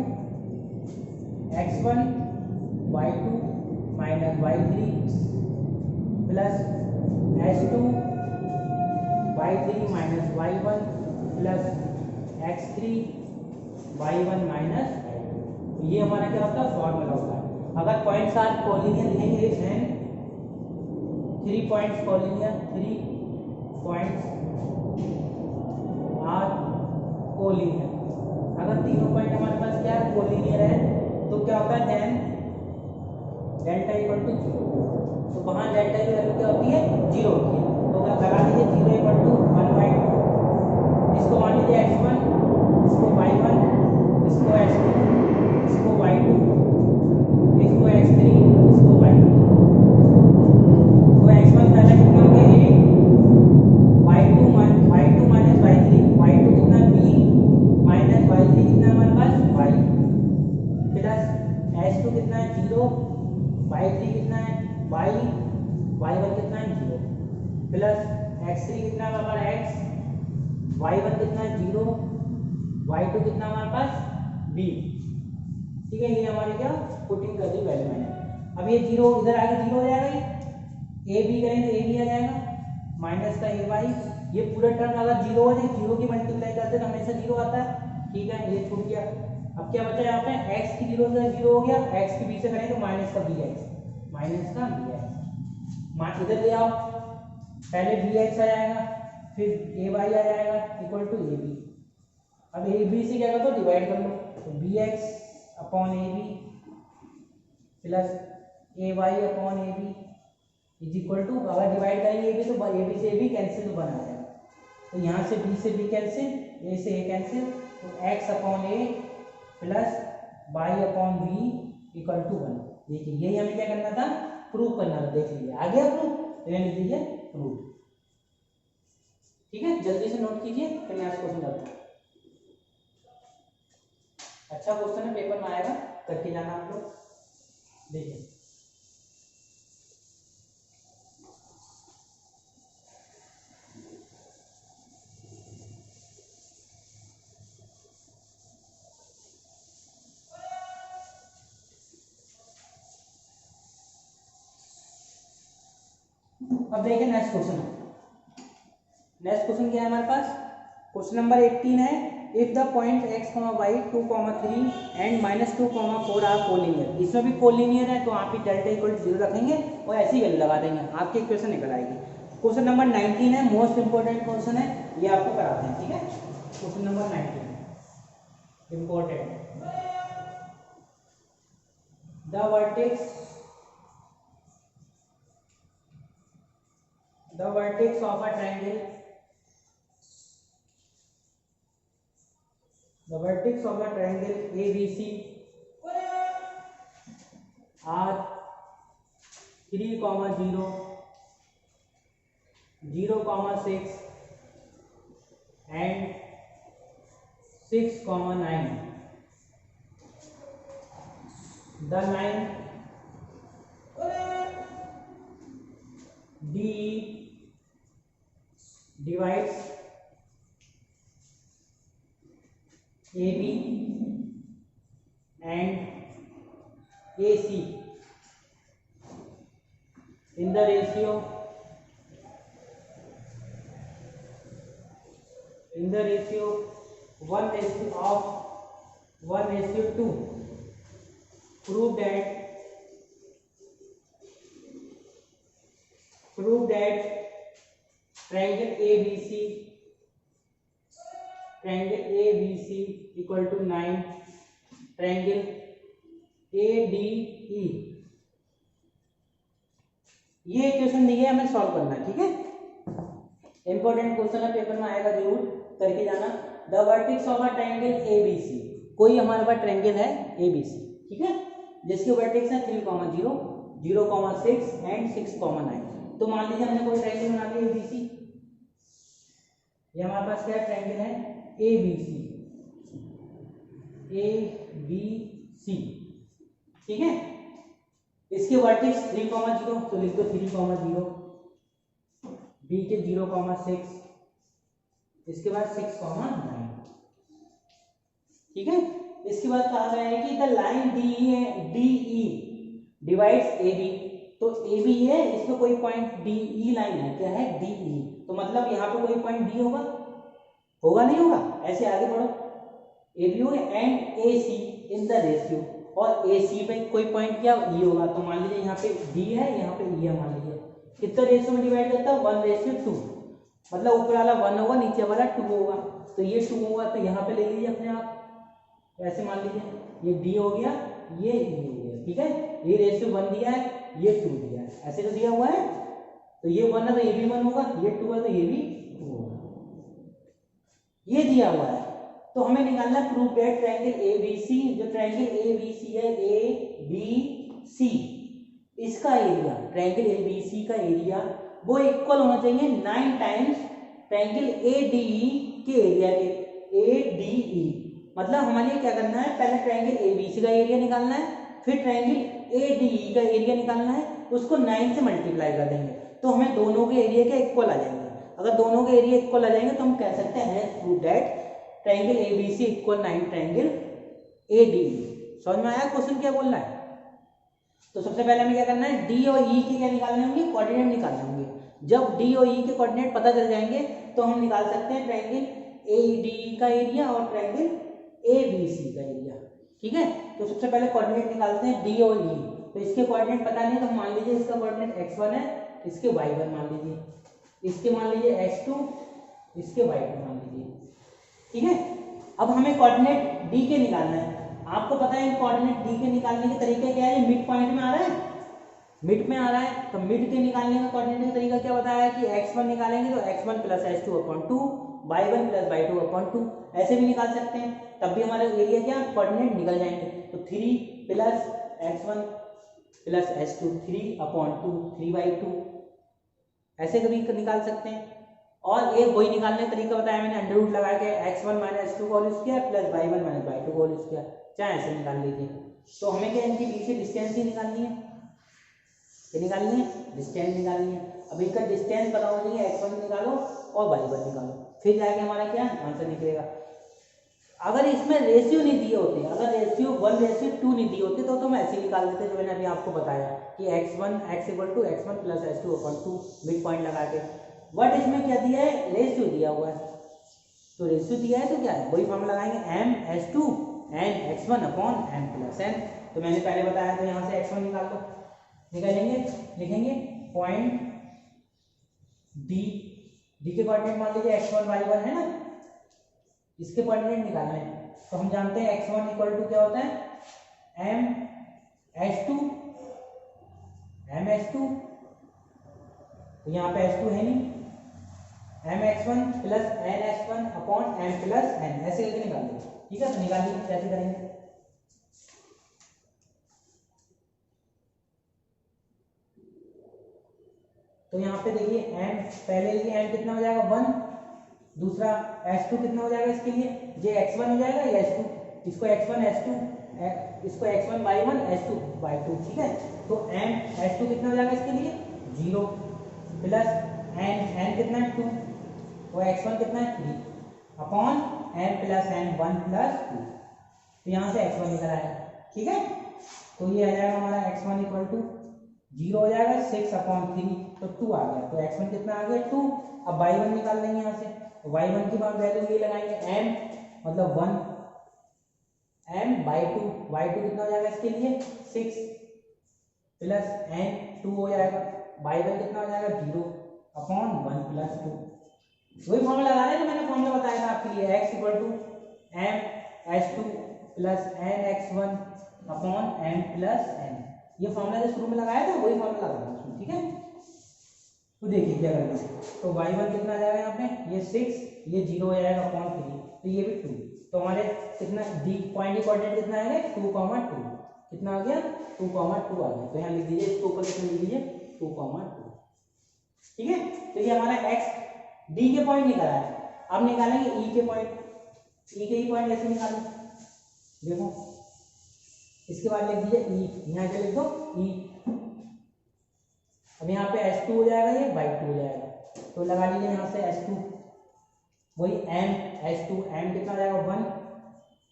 x1 y2 minus y3 plus h2 y3 minus y1 plus x3 y1 minus y2। ये हमारा क्या होता है फॉर्मूला होता है। अगर पॉइंट्स आर कोलिनियर लिखेंगे then 3 points collinear 3 points are collinear. अगर तीनों पॉइंट हमारे पास क्या है कोलिनियर है तो क्या होता है देन डेल्टा इक्वल टू 0। तो वहाँ डेल्टा की वैल्यू क्या होती है 0 होती है। तो अगर लगा दीजिए 0 इक्वल टू 1/2 इसको मान लीजिए x1 इसको y1 इसको x2 इसको y2 इसको x3 इसको y2। तो x1 पहला कितना हो गया a y2 माइनस y3 कितना b माइनस y3 कितना हमारे पास y प्लस h2 कितना है 0 y3 कितना है y y1 कितना है 0 प्लस x3 कितना है हमारा x y1 कितना है 0 y2 कितना हमारे पास b। ठीक है ये हमारे क्या पुटिंग कर दी वैल्यू मैंने। अब ये 0 इधर आगे 0 हो जाएगा ये a b करेंगे तो a b आ जाएगा माइनस का a y ये पूरा टर्म अगर 0 हो जाए 0 की मल्टीप्लाई करते तो हमेशा 0 आता है। ठीक है ये छूट गया। अब क्या बचा यहाँ पे x की 0 से 0 हो गया x की b से करें तो माइनस का bx इधर ले आओ पहले bx आ जाएगा फिर ay आ जाएगा इक्वल टू ab। अब ab से क्या कर दो डिवाइड कर लो तो bx upon ab plus A Y upon A B is equal to, अगर डिवाइड करेंगे ए बी तो ए बी से ए बी कैंसिल तो बना जाएगा, तो यहाँ से बी से बी कैंसिल, ए से ए कैंसिल, तो x upon A plus Y upon B equal to 1। देखिए यही हमें क्या करना था, प्रूव करना था। देख लीजिए आ गया प्रूफ, तो ये लिख दीजिए प्रूफ। ठीक है, जल्दी से नोट कीजिए, फिर नेक्स्ट क्वेश्चन करता हूँ। अच्छा क्वेश्चन है, पेपर में आएगा, करके जाना आप लोग। देखिए अब देखिए नेक्स्ट क्वेश्चन। नेक्स्ट क्वेश्चन क्या है हमारे पास, क्वेश्चन नंबर 18 है, if the point x, y 2, 3 and -2, 4 are collinear. इसमें भी कोलिनियर है तो आप ही डेल्टा इक्वल टू 0 रखेंगे और ऐसी वैल्यू लगा देंगे, आपकी इक्वेशन निकल आएगी। क्वेश्चन नंबर 19 है, मोस्ट इंपोर्टेंट क्वेश्चन है, ये आपको कराते हैं। ठीक है, question number 19 important. The vertex of a triangle, the vertex of a triangle ABC are 3, 0, 0, 6 and 6, 9. The line DE divides AB and AC in the ratio 1:2. Prove that triangle ABC equal to 9, triangle ADE। ये equation दी है, हमें solve करना है। ठीक है, important question है, paper में आएगा, जरूर करके जाना। The vertex of a triangle ABC, कोई हमारे पास ट्रायंगल है ABC, ठीक है, जिसके वर्टेक्स है 3, 0, 0, 6 एंड 6, 9। तो मान लीजिए हमने कोई ट्रायंगल बना लिया ABC, ये हमारे पास क्या ट्रायंगल है ABC, ठीक है। इसके वर्टेक्स 3, 0, तो लिख दो 3, 0, B के 0, 6, इसके बाद 6, 9। ठीक है, इसके बाद कहा गया है कि the line DE divides AB, तो AB है, इसमें कोई पॉइंट DE लाइन है, क्या है DE, तो मतलब यहाँ पे कोई पॉइंट D होगा नहीं होगा, ऐसे आगे बढ़ो, AB होगा and AC in the ratio, और AC पे कोई पॉइंट क्या E होगा, तो मान लीजिए यहाँ पे D है, यहाँ पे E है, मान लीजिए कितना रेशियो में डिवाइड करता है 1:2, मतलब ऊपर वाला 1 होगा, नीचे वाला 2 होगा, तो ये 2 होगा, तो यहाँ पे ले लीजिए अपने आप, ऐसे मान लीजिए ये D हो गया, ये E हो गया। ठीक है, ये रेशियो 1 दिया है, ये 2 दिया है, ऐसे तो दिया हुआ है, तो ये 1 है तो ये भी 1 होगा, ये 2 है तो ये भी 2 होगा, ये दिया हुआ है। तो हमें निकालना प्रूफ दैट ट्रायंगल ABC, जो ट्रायंगल ABC है ABC, इसका एरिया, ट्रायंगल ABC का एरिया वो इक्वल होना चाहिए 9 टाइम्स ट्रायंगल ADE के एरिया के। ADE मतलब हमारे क्या करना है, पहले ट्रायंगल ABC का एरिया निकालना है, फिर ट्रायंगल ADE का एरिया निकालना है, उसको 9 से मल्टीप्लाई कर देंगे, तो हमें दोनों के एरिया के इक्वल आ जाएंगे। अगर दोनों के एरिया इक्वल आ जाएंगे तो हम कह सकते हैं prove that triangle ABC equal 9 triangle ADE। समझ में आया क्वेश्चन क्या बोल रहा है? तो सबसे पहले हमें क्या करना है, D और E के क्या निकालने होंगे, कोऑर्डिनेट निकालने होंगे। जब D और E के कोऑर्डिनेट पता चल जाएंगे तो हम निकाल सकते हैं ट्रायंगल ADE का एरिया और ट्रायंगल ABC का एरिया। ठीक है, तो सबसे पहले कोऑर्डिनेट निकालते हैं D और E। तो इसके कोऑर्डिनेट पता नहीं, तो मान लीजिए इसका कोऑर्डिनेट x1 है, इसके y1 मान लीजिए, इसके मान लीजिए x2, इसके y2 मान लीजिए। ठीक है, अब हमें कोऑर्डिनेट D के निकालना है। आपको पता है कोऑर्डिनेट D के निकालने के तरीके क्या है, मिड पॉइंट में आ रहा है, मिड में आ रहा है तो मिड के निकालने का कोऑर्डिनेट का तरीका क्या बताया कि x1 निकालेंगे तो x1 plus h2 upon 2, y1 plus y2 upon 2, ऐसे भी निकाल सकते हैं, तब भी हमारे एरिया क्या कोऑर्डिनेट निकल जाएंगे। तो 3 plus x1 plus h2 3 upon 2 3/2, ऐसे कभी निकाल सकते हैं। और एक वही निकालने का तरीका बताया मैंने, अंडर रूट लगा के x1 minus h2 whole square plus y1 minus y2 whole square, चाहे ऐसे निकाल लीजिए। तो हमें क्या इनके बीच से डिस्टेंस ही निकालनी है, क्या निकालनी है, डिस्टेंस निकालनी है। अब इनका डिस्टेंस बताओ नहीं है, x1 निकालो और y1 निकालो, फिर जाके हमारा क्या आंसर निकलेगा। अगर इसमें रेशियो नहीं दिए होते, अगर रेशियो 1:2 नहीं दिए होते तो हम ऐसे ही निकाल देते जो मैंने अभी आपको बताया कि x1 x1 plus h2 upon 2 mid point लगा के। बट इसमें क्या दिया है, रेशियो दिया हुआ है, तो रेशियो दिया है तो क्या है, वही फॉर्मूला लगाएंगे m/2 n x1 upon m plus n। तो मैंने पहले बताया तो यहाँ से x1 निकाल लो, निकालेंगे, लिखेंगे पॉइंट डी के कोऑर्डिनेट मान लीजिए x1 y1 है ना, इसके कोऑर्डिनेट निकालने हैं। तो हम जानते हैं x1 इक्वल टू क्या होता है m/2, तो यहाँ पे h2 है नहीं, mx1 plus nx1 upon m plus n, ऐसे करके निकाल देंगे। ठीक है, तो निकालिए कैसे करेंगे। तो यहाँ पे देखिए m पहले लिए m कितना हो जाएगा 1, दूसरा h2 कितना हो जाएगा इसके लिए, ये x1 हो जाएगा या h2, इसको x1 h2, इसको x1 y1 h2 y2, ठीक है। तो m h2 कितना हो जाएगा इसके लिए 0 प्लस n कितना है 2, वो x1 कितना है 3 upon m plus n 1 plus 2, तो यहाँ से x1 निकल आएगा। ठीक है, तो ये आ जाएगा हमारा x1 इक्वल टू 0 हो जाएगा 6 अपॉन 3, तो 2 आ गया, तो x1 कितना आ गया 2। अब y1 निकाल लेंगे यहाँ से, तो y1 की वैल्यू ये लगाएंगे m मतलब 1 m/2, y2 कितना हो जाएगा इसके लिए 6 प्लस n 2 हो जाएगा, y1 कितना हो जाएगा 0 अपॉन 1 प्लस 2। वही फॉर्मूला लगा रहे हैं जो मैंने फॉर्मूला बताया था आपके लिए, x equal to m/2 plus n(x1) upon m plus n, ये फॉर्मूला जो शुरू में लगाया था वही फॉर्मूला लगा रहा हूँ। ठीक है, तो देखिए क्या करना है, तो y1 कितना आ जाएगा यहाँ पे, ये 6, ये 0 हो जाएगा अपॉन 3, तो ये भी 2, तो हमारे कितना डी पॉइंट की कोऑर्डिनेट कितना आएगा 2,2, कितना आ गया 2,2 आ गया, तो यहाँ लिख दीजिए, इसके ऊपर कितना लिख दीजिए 2,2। ठीक है, तो ये हमारा x डी के पॉइंट निकाला है। अब निकालेंगे ई के पॉइंट, ई के पॉइंट कैसे निकालें, देखो इसके बाद लिख दीजिए ई, यहाँ से लिख दो ई। अब यहाँ पे h2 हो जाएगा, ये y2 हो जाएगा, तो लगा लीजिए यहाँ से h2, वही m h2 m कितना हो जाएगा 1,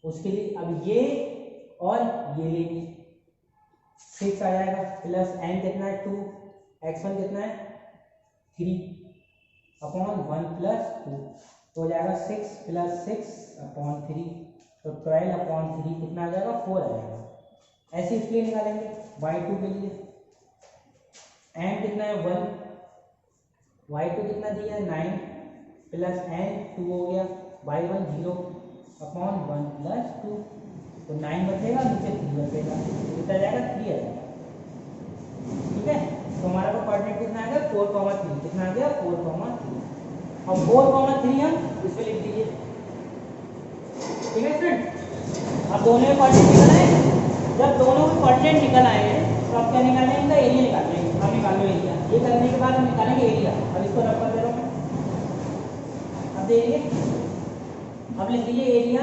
उसके लिए अब ये और ये लेंगे 6 आ जाएगा, प्लस n कितना है 2, x1 कितना है 3 अपॉन 1 प्लस 2, तो हो जाएगा 6 प्लस 6 अपॉन 3, तो 12 अपॉन 3 कितना आ जाएगा 4 आ जाएगा। ऐसे इसलिए निकालेंगे y2 के लिए, n कितना है 1, y2 कितना दिया है 9 प्लस n 2 हो गया, y1 0 अपॉन 1 प्लस 2, तो 9 बचेगा, नीचे 3 बचेगा, कितना जाएगा 3 आ जाएगा। ठीक है, तो हमारा को कोऑर्डिनेट कितना आएगा 4,3, कितना आ गया 4,3, और 4,3 हम इसमें लिख दीजिए। ठीक है स्टूडेंट, अब दोनों में कोऑर्डिनेट निकल आए, जब दोनों में कोऑर्डिनेट निकल आए हैं तो अब क्या निकालेंगे, इनका एरिया निकालेंगे। अब निकालो एरिया, ये करने के बाद हम निकालेंगे एरिया। अब इसको रफ कर दे रहा हूँ, अब देखिए, अब लिख दीजिए एरिया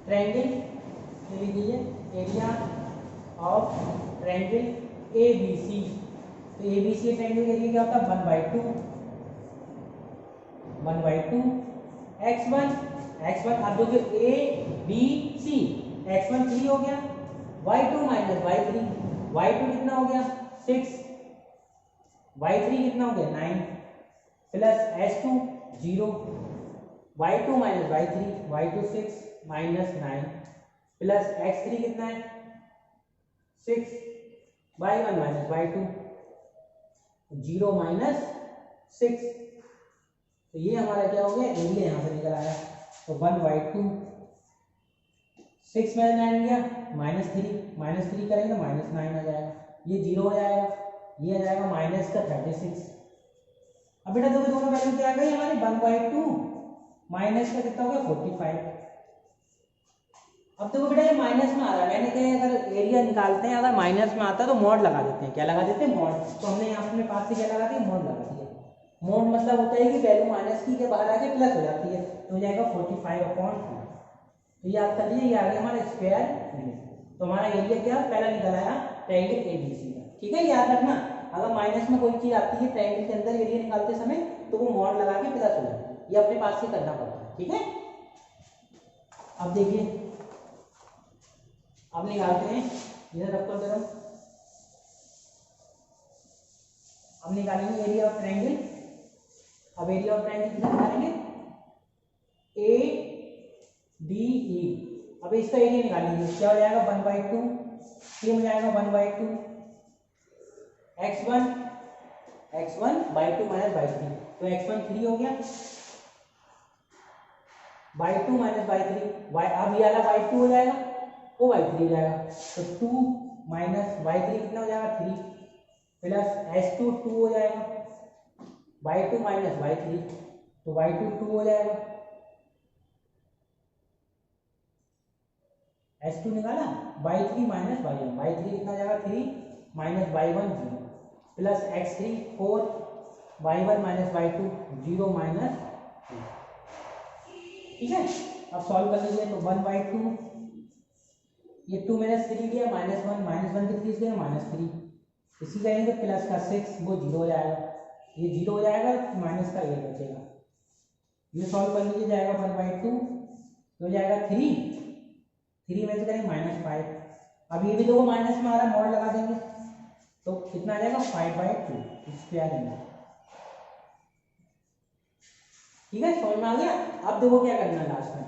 ट्रायंगल, लिख दीजिए एरिया ऑफ ट्रायंगल ABC। तो ABC ट्रायंगल का एरिया क्या होता है 1/2 x1 अब देखिए ABC, x1 3 हो गया, y2 माइनस y3 कितना हो गया 6, y3 कितना हो गया 9 plus h2 0, y2 minus y2 6 minus 9 plus x3 कितना है 6, y1 माइनस y2 0 माइनस 6, तो ये हमारा क्या हो गया एरिया यहाँ से निकल आया। तो 1/2 6 में 9 गया -3 करेंगे तो -9 आ जाएगा, ये 0 हो जाएगा, ये आ जाएगा माइनस का 36। अब बेटा देखो दोनों वैल्यू क्या आ गई हमारी 1/2 माइनस का कितना हो गया 45। अब देखो बेटा ये माइनस में आ रहा है, मैंने कहा अगर एरिया निकालते हैं अगर माइनस में आता है तो मॉड लगा देते हैं। क्या लगा देते हैं? मॉड। तो हमने यहाँ अपने पास से क्या लगा दिया? मॉड लगा दिया। मॉड मतलब होता है कि वैल्यू माइनस की के बाहर आके प्लस हो जाती है, तो हो जाएगा 45/2। तो याद कर लीजिए ये आ गया हमारा स्क्वायर यूनिट। तो हमारा एरिया क्या पहला निकल आया ट्रायंगल एबीसी का। ठीक है, याद रखना अगर माइनस में कोई चीज आती है ट्रायंगल के अंदर एरिया निकालते समय तो वो मॉड लगा के प्लस हो जाती है, ये अपने पास से करना पड़ता है। ठीक है, अब देखिए अब निकालते हैं, इधर रखो जरा। अब निकालेंगे एरिया ऑफ ट्रायंगल। अब एरिया ऑफ ट्रायंगल कितना निकालेंगे? ए डी ई। अब इसका एरिया निकाल लीजिए, क्या हो जाएगा 1/2, ये हो जाएगा 1/2 x1/2 माइनस बाई 3, तो x1 3 हो गया /2 माइनस बाई 3, अब ये वाला /2 हो जाएगा वो /3 हो जाएगा, तो 2 माइनस /3 कितना हो जाएगा 3 प्लस h2 2 हो जाएगा /2 माइनस /3, तो y2 2 हो जाएगा, h2 निकाला y3 माइनस y1, y3 कितना हो जाएगा 3 minus y1 0 plus x3 4 y1 minus y2 0 minus 2। ठीक है, अब सॉल्व कर लीजिए, तो 1/2 ये 2 माइनस 3 लिया -1 के 3 गए -3, इसी करेंगे प्लस का 6 वो 0 हो जाएगा, ये 0 हो जाएगा माइनस का 1 बचेगा, ये सॉल्व कर लीजिए जाएगा 1/2 हो जाएगा 3 में से करेंगे -5। अब ये भी दो माइनस में आ रहा है मॉड लगा देंगे तो कितना आ जाएगा 5/2 स्क्वायर यूनिट। ठीक है, समझ में आ गया। अब देखो क्या करना है लास्ट में,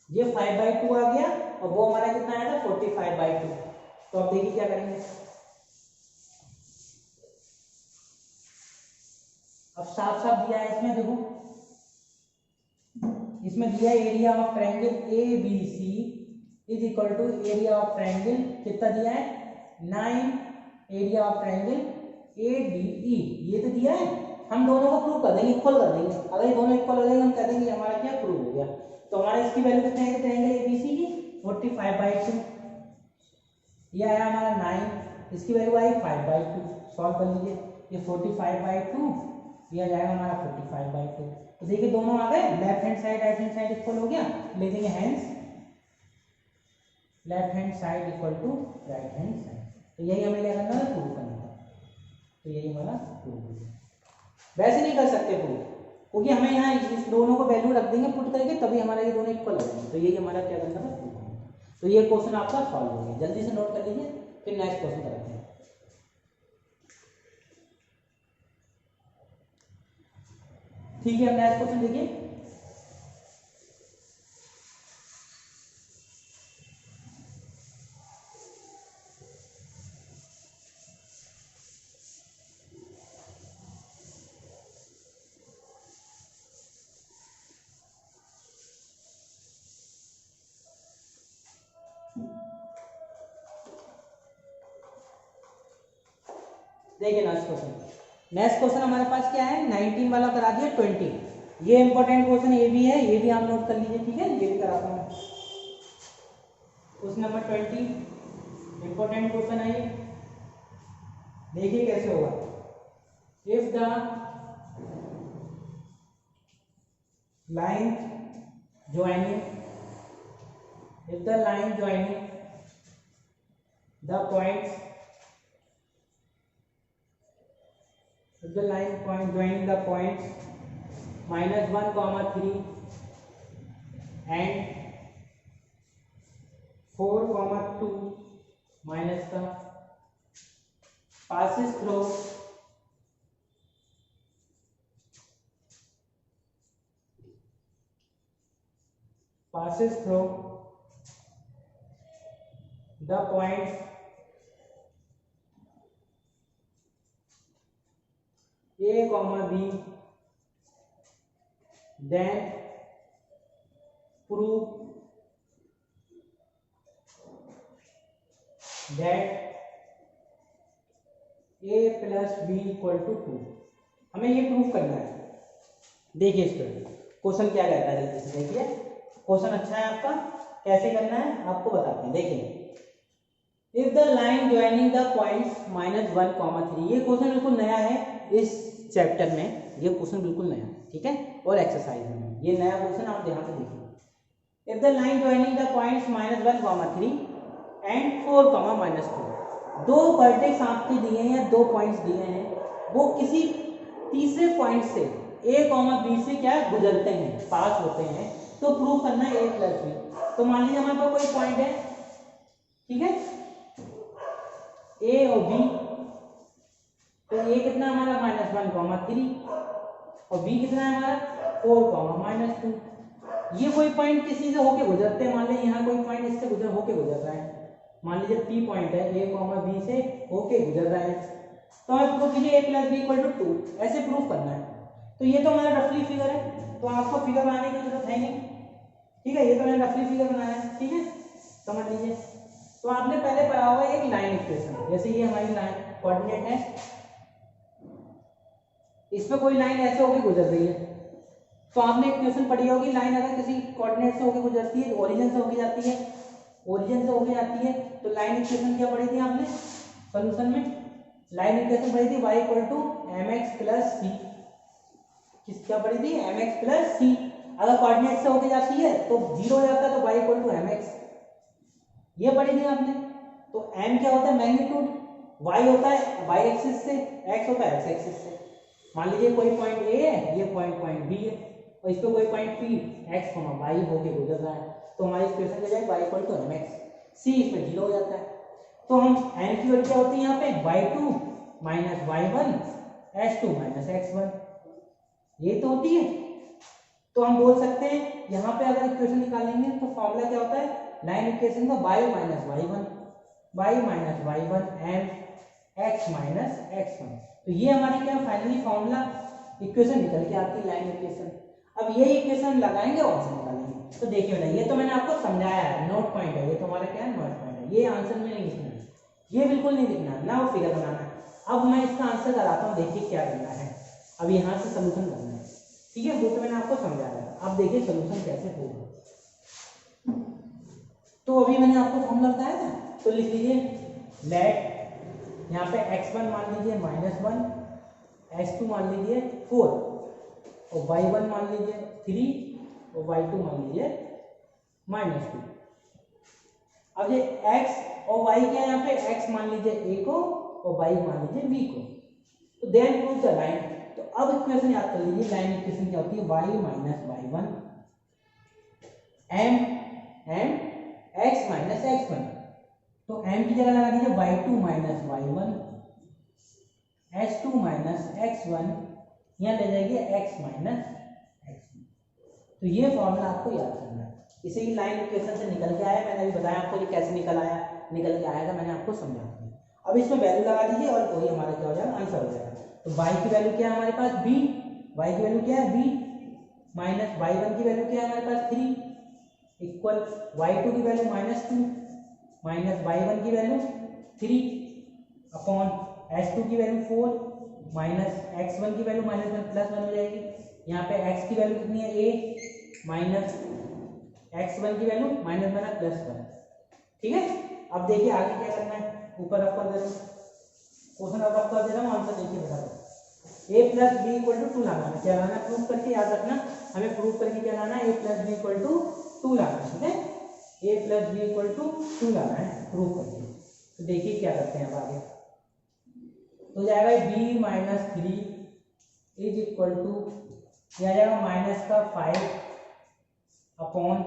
ये 5/2 आ गया और वो हमारा कितना आया था 45/2। तो अब देखिए क्या करेंगे, अब साफ साफ दिया है इसमें, देखो इसमें दिया है area of triangle A B C is equal to area of triangle कितना दिया है 9 area of triangle A D E, ये तो दिया है। हम दोनों को प्रूव कर देंगे, इक्वल कर देंगे, अगर ये दोनों इक्वल हो जाएंगे हम कह देंगे हमारा क्या प्रूव हो गया। तो हमारा इसकी वैल्यू कितनी है ट्रायंगल एबीसी की 45/2, ये आया हमारा 9, इसकी वैल्यू आई 5/2, सॉल्व कर लीजिए, ये 45/2 ये आ जाएगा हमारा 45/2। तो देखिए दोनों आ गए, left hand side right hand side equal हो गया, ले देंगे hands left hand side equal to right hand side. तो यही हमें क्या करना है प्रूव करना था, तो यही हमारा प्रूव हो गया। वैसे नहीं कर सकते प्रूव, क्योंकि हमें यहाँ इस दोनों को वैल्यू रख देंगे पुट करके, तभी हमारा ये दोनों इक्वल हो जाएंगे। तो यही हमारा क्या करना था प्रूव करना था। तो ये क्वेश्चन आपका सॉल्व हो गया, जल्दी से नोट कर लीजिए, फिर नेक्स्ट क्वेश्चन करते हैं। ठीक है, अब नेक्स्ट क्वेश्चन देखिए, देखिए नेक्स्ट क्वेश्चन हमारे पास क्या है 19 वाला करा दिया 20। ये इंपॉर्टेंट क्वेश्चन ये भी है, ये भी आप नोट कर लीजिए। ठीक है, ये भी कराता हूँ। क्वेश्चन नंबर 20 इंपॉर्टेंट क्वेश्चन है ये, देखिए कैसे होगा। If the line joining the points if the line point joining the points -1, 3 and 4, 2 minus the passes through the points A, B, then prove that a plus b equal to 2। हमें ये proof करना है। देखिए इस पर question क्या कहता है, जल्दी से देखिए। क्वेश्चन अच्छा है आपका, कैसे करना है आपको बताते हैं। देखिए, if the line joining the points -1, 3, ये क्वेश्चन बिल्कुल नया है इस चैप्टर में, ये क्वेश्चन बिल्कुल नया है, ठीक है। और एक्सरसाइज में ये नया क्वेश्चन आप ध्यान से देखिए। If the line joining the points -1, 3 and 4, -2, दो वर्टेक्स आपके दिए हैं या दो पॉइंट्स दिए हैं, वो किसी तीसरे पॉइंट से a, b से क्या गुजरते हैं, पास होते हैं, तो प्रूव करना है a प्लस बी। तो मान लीजिए हमारे पास कोई पॉइंट है, ठीक है, a और b, तो a कितना हमारा -1, 3 और b कितना है हमारा 4, -2। ये कोई पॉइंट किसी से होके गुजरते हैं, मान लीजिए यहाँ कोई पॉइंट इससे होके गुजर रहा है, मान लीजिए P पॉइंट है a, b से होके गुजर रहा है, तो हमें प्रूफ कीजिए a plus b equal to 2, ऐसे प्रूफ करना है। तो ये तो हमारा रफली फिगर है, तो आपको फिगर बनाने की जरूरत है नहीं, ठीक है, ये तो मैंने रफली फिगर बनाया है, ठीक है, समझ लीजिए। तो आपने पहले पढ़ा होगा एक लाइन इक्वेशन, जैसे ये हमारी लाइन कोऑर्डिनेट है, इसमें कोई लाइन ऐसे होके गुजर रही है, तो आपने इक्वेशन पढ़ी होगी, लाइन अगर किसी कोऑर्डिनेट से होके गुजरती है, ओरिजिन से होके जाती है, ओरिजिन से होके जाती है, तो लाइन इक्वेशन क्या पढ़ी थी आपने सॉल्यूशन में? लाइन इक्वेशन पढ़ी थी y equal to mx plus C. किस क्या पढ़ी थी? mx plus C. अगर कोऑर्डिनेट से होके जाती है तो 0 हो जाता है, तो y इक्वल टू mx, ये पढ़ी थी आपने। तो m क्या होता है? मैग्नीट्यूड, y होता है y एक्सिस से, x होता है x एक्सिस से। मान लीजिए कोई पॉइंट a है, ये पॉइंट b है, और इस पे कोई पॉइंट p x, y होके गुजर रहा है, तो हमारी इक्वेशन क्या जाएगी y equal to mx, c इसमें 0 हो जाता है। तो हम n की वैल्यू क्या होती है यहाँ पे? y2 minus y1 h2 minus x1, ये तो होती है। तो हम बोल सकते हैं यहाँ पे अगर इक्वेशन निकालेंगे तो फॉर्मूला क्या होता है लाइन इक्वेशन का? y minus y1 and x minus x1। तो ये हमारी क्या फाइनली फॉर्मूला इक्वेशन निकल के आती है, लाइन इक्वेशन। अब ये इक्वेशन लगाएंगे और आंसर निकालेंगे। तो देखिए बेटा, ये तो मैंने आपको समझाया है, नोट पॉइंट है, ये तो हमारा क्या है? नोट पॉइंट है। ये आंसर में नहीं लिखना है, ये बिल्कुल नहीं लिखना है, ना वो फिगर बनाना है। अब मैं इसका आंसर कराता हूँ, देखिए क्या करना है। अब यहाँ से सोल्यूशन करना है, ठीक है, वो तो मैंने आपको समझाया है। अब देखिए सोल्यूशन कैसे होगा। तो अभी मैंने आपको फॉर्मूला बताया था, तो लिख लीजिए लेट, यहाँ पे x1 मान लीजिए -1, h2 मान लीजिए 4 और y1 मान लीजिए 3 और y2 मान लीजिए -2। अब ये x और y क्या है यहाँ पे? x मान लीजिए a को और y मान लीजिए b को। तो देन प्रूव द लाइन। तो अब इक्वेशन याद कर लीजिए, लाइन इक्वेशन क्या होती है? y minus y1 m x minus x1। तो m की जगह लगा दीजिए y2 minus y1 h2 minus x1, यहाँ ले जाइए x माइनस x1। तो ये फॉर्मूला आपको याद करना है, इसे ही लाइन इक्वेशन से निकल के आया। मैंने अभी बताया आपको ये कैसे निकल के आएगा, मैंने आपको समझा दिया। अब इसमें वैल्यू लगा दीजिए और वही हमारा क्या हो जाएगा? आंसर हो जाएगा। तो y की वैल्यू क्या है हमारे पास? b, y की वैल्यू क्या है? b माइनस y1 की वैल्यू क्या है हमारे पास? 3 इक्वल y2 की वैल्यू -2 माइनस y1 की वैल्यू 3 अपॉन h2 की वैल्यू 4 माइनस x1 की वैल्यू -1 प्लस 1 हो जाएगी। यहाँ पे x की वैल्यू कितनी है? a माइनस x1 की वैल्यू -1 प्लस 1, ठीक है। अब देखिए आगे क्या करना है, ऊपर रफ कर दे रहा हूँ क्वेश्चन, अब रफ कर दे रहा हूँ, आंसर देखिए बता। a plus b equal to 2 लाना है, क्या लाना है? प्रूफ करके, याद रखना हमें प्रूफ करके क्या लाना है? a plus b equal to 2 लाना है, ठीक है, a plus b equal to 2 लाना है प्रूफ करके। तो देखिए क्या करते हैं अब आगे। तो जाएगा b minus 3 is equal to, यह जाएगा माइनस का 5 अपॉन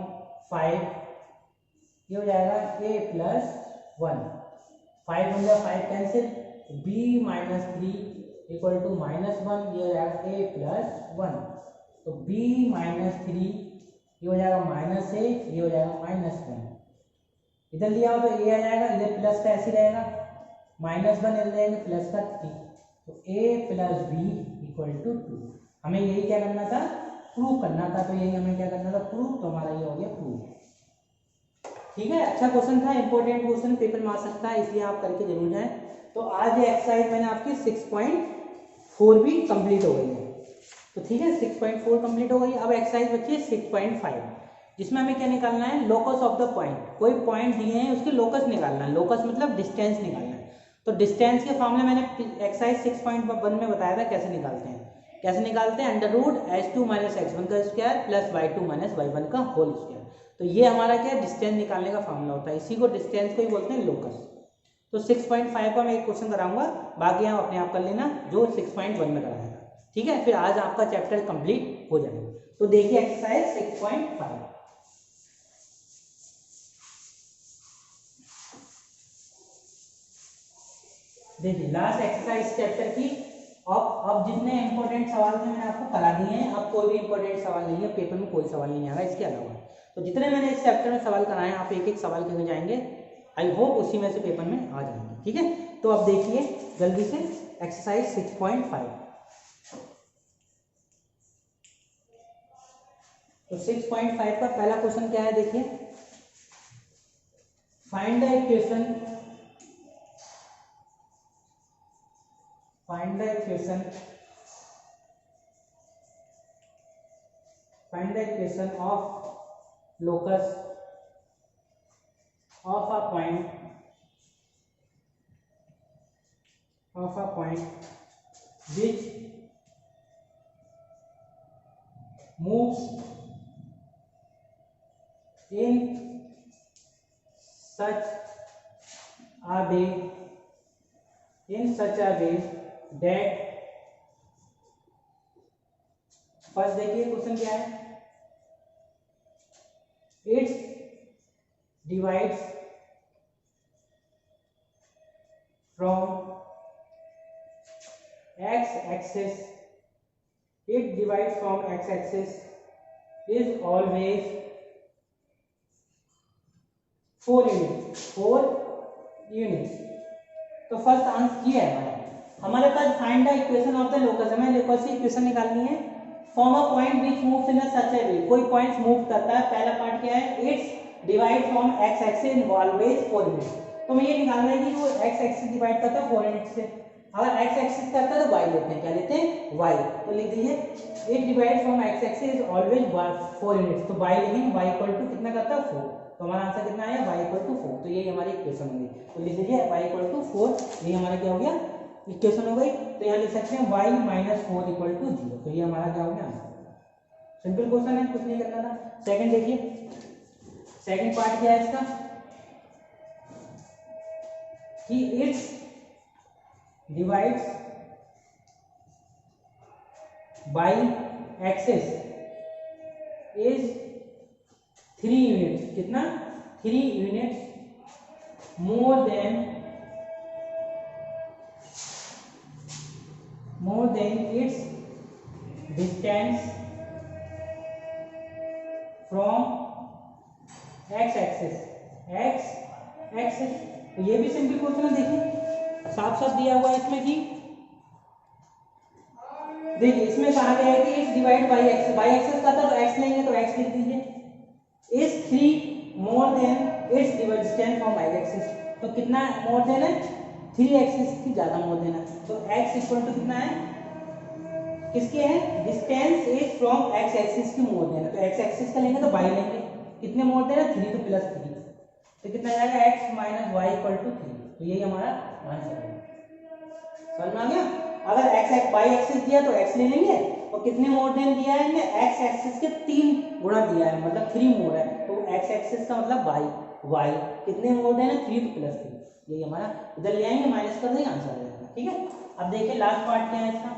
5, ये हो जाएगा a प्लस 1, 5 हो जाएगा 5 cancel, b minus 3 equal to -1, ये हो जाएगा a प्लस 1। तो b माइनस 3 ये हो जाएगा -a, ये हो जाएगा -1। इधर लिया हो तो a आ जाएगा, इधर प्लस का ऐसे रहेगा, -1 इधर जाएंगे प्लस का 3। तो a plus b equal to 2। हमें यही क्या करना था? प्रूव करना था। तो यही हमें क्या करना था? प्रूव। तो हमारा ये हो गया प्रूव, ठीक है। अच्छा क्वेश्चन था, इंपॉर्टेंट क्वेश्चन, पेपर में आ सकता है, इसलिए आप करके जरूर जाएं। तो आज ये एक्सरसाइज मैंने आपकी 6.4 भी कंप्लीट हो गई है। तो ठीक है, 6.4 कंप्लीट हो गई। अब एक्सरसाइज बची है 6.5, जिसमें हमें क्या निकालना है, लोकस ऑफ द पॉइंट। कोई पॉइंट दिए हैं उसकी लोकस निकालना है, लोकस मतलब डिस्टेंस निकालना है। तो डिस्टेंस के फॉर्मूले मैंने एक्सरसाइज 6.1 में बताया था कैसे निकालते हैं। कैसे निकालते हैं, √h2 - x1 का स्क्वायर प्लस y2 - y1 का होल स्क्वायर। तो ये हमारा क्या डिस्टेंस निकालने का फॉर्मूला होता है, इसी को डिस्टेंस को ही बोलते हैं लोकस। तो 6.5 का मैं एक क्वेश्चन कराऊंगा, बाकी आप अपने आप कर लेना जो 6.1 में कराया था। ठीक है, फिर आज आपका चैप्टर कंप्लीट हो जाएगा। तो देखिए एक्सरसाइज 6.5। देखिए लास्ट एक्सरसाइज चैप्टर की। अब जितने इंपॉर्टेंट सवाल थे मैंने आपको करा दिए हैं। अब कोई भी इंपॉर्टेंट सवाल नहीं है, पेपर में कोई सवाल नहीं आ रहा इसके अलावा। तो जितने मैंने इस चैप्टर में सवाल कराए हैं, आप एक एक सवाल करके जाएंगे, आई होप उसी में से पेपर में आ जाएंगे। ठीक है, तो अब देखिए जल्दी से एक्सरसाइज 6.5। तो 6.5 का पहला क्वेश्चन क्या है, देखिए, find the equation of locus of a point which moves in such a way that, first देखिए क्वेश्चन क्या है, it's divides from x axis is always 4 units. तो फर्स्ट आंसर ये है हमारे पास, find the equation of the locus. हमें locus की इक्वेशन निकालनी है। Form a point which moves in such a way, कोई पॉइंट मूव करता है। पहला पॉइंट क्या है, it's divide from x axis in always 4 units. तो हमें ये निकालना है कि वो x एक्सिस डिवाइड करता है 4 यूनिट से। अगर x एक्सिस करता है तो y लेते हैं, क्या लेते हैं, y। तो लिख दीजिए it divide from x axis is always 4 units. तो y लिखेंगे, y इक्वल टू कितना करता है, 4। तो हमारा आंसर कितना आया, y इक्वल टू 4। तो ये हमारी इक्वेशन होगी। तो लिख दीजिए y इक्वल टू 4, ये हमारा क्या हो गया, इक्वेशन हो गई। तो यहाँ लिख सकते हैं y - 4 इक्वल टू 0। तो ये हमारा क्या हो गया, आंसर। सिंपल क्वेश्चन है, कुछ नहीं करना था। सेकंड देखिए, सेकंड पार्ट क्या है इसका, कि it's divides by Axis is 3 units. कितना, 3 units more than it's distance from x axis. तो ये भी सिंपल क्वेश्चन है, देखिए साफ साफ दिया हुआ है इसमें कि, देखिए इसमें कहा गया है कि इट्स डिवाइड बाय एक्सिस का था तो x लेंगे तो x लिख दीजिए, is 3 more than it's distance from y axis. तो कितना मोर देन है, 3 एक्सिस की ज्यादा मोर देन है। तो x इक्वल टू कितना है, किसके है, distance is from x axis की मोर देन है। तो x एक्सिस का लेंगे तो y लेंगे, कितने मोर देन है, 3, तो प्लस 3। तो कितना जाएगा, x - y इक्वल टू 3। तो यही हमारा आंसर है। समझ में आ गया। अगर y एक्सिस दिया तो x ले लेंगे, और कितने मोर देन दिया है इनमें, x एक्सिस के 3 गुना दिया है, मतलब 3 मोर है। तो x एक्सिस का मतलब y कितने मोर देन है, 3, तो प्लस 3। यही हमारा, इधर ले आएंगे माइनस कर देंगे, आंसर आ जाएगा। ठीक है, अब देखिए लास्ट पार्ट क्या है इसका,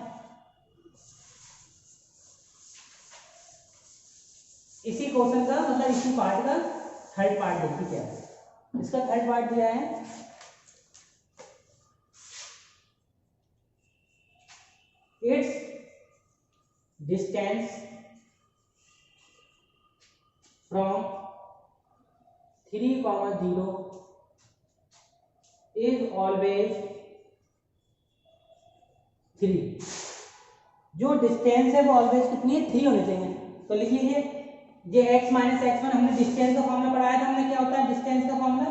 इसी क्वेश्चन का मतलब इसी पार्ट का थर्ड पार्ट देखिए क्या है। इसका थर्ड पार्ट दिया है, it's distance from 3, 0 is always 3। जो डिस्टेंस है वो ऑलवेज कितनी है, 3 होनी चाहिए। तो लिख लीजिए, ये x - x1 हमने डिस्टेंस का फॉर्मूला पढ़ाया था, हमने क्या होता है डिस्टेंस का formula,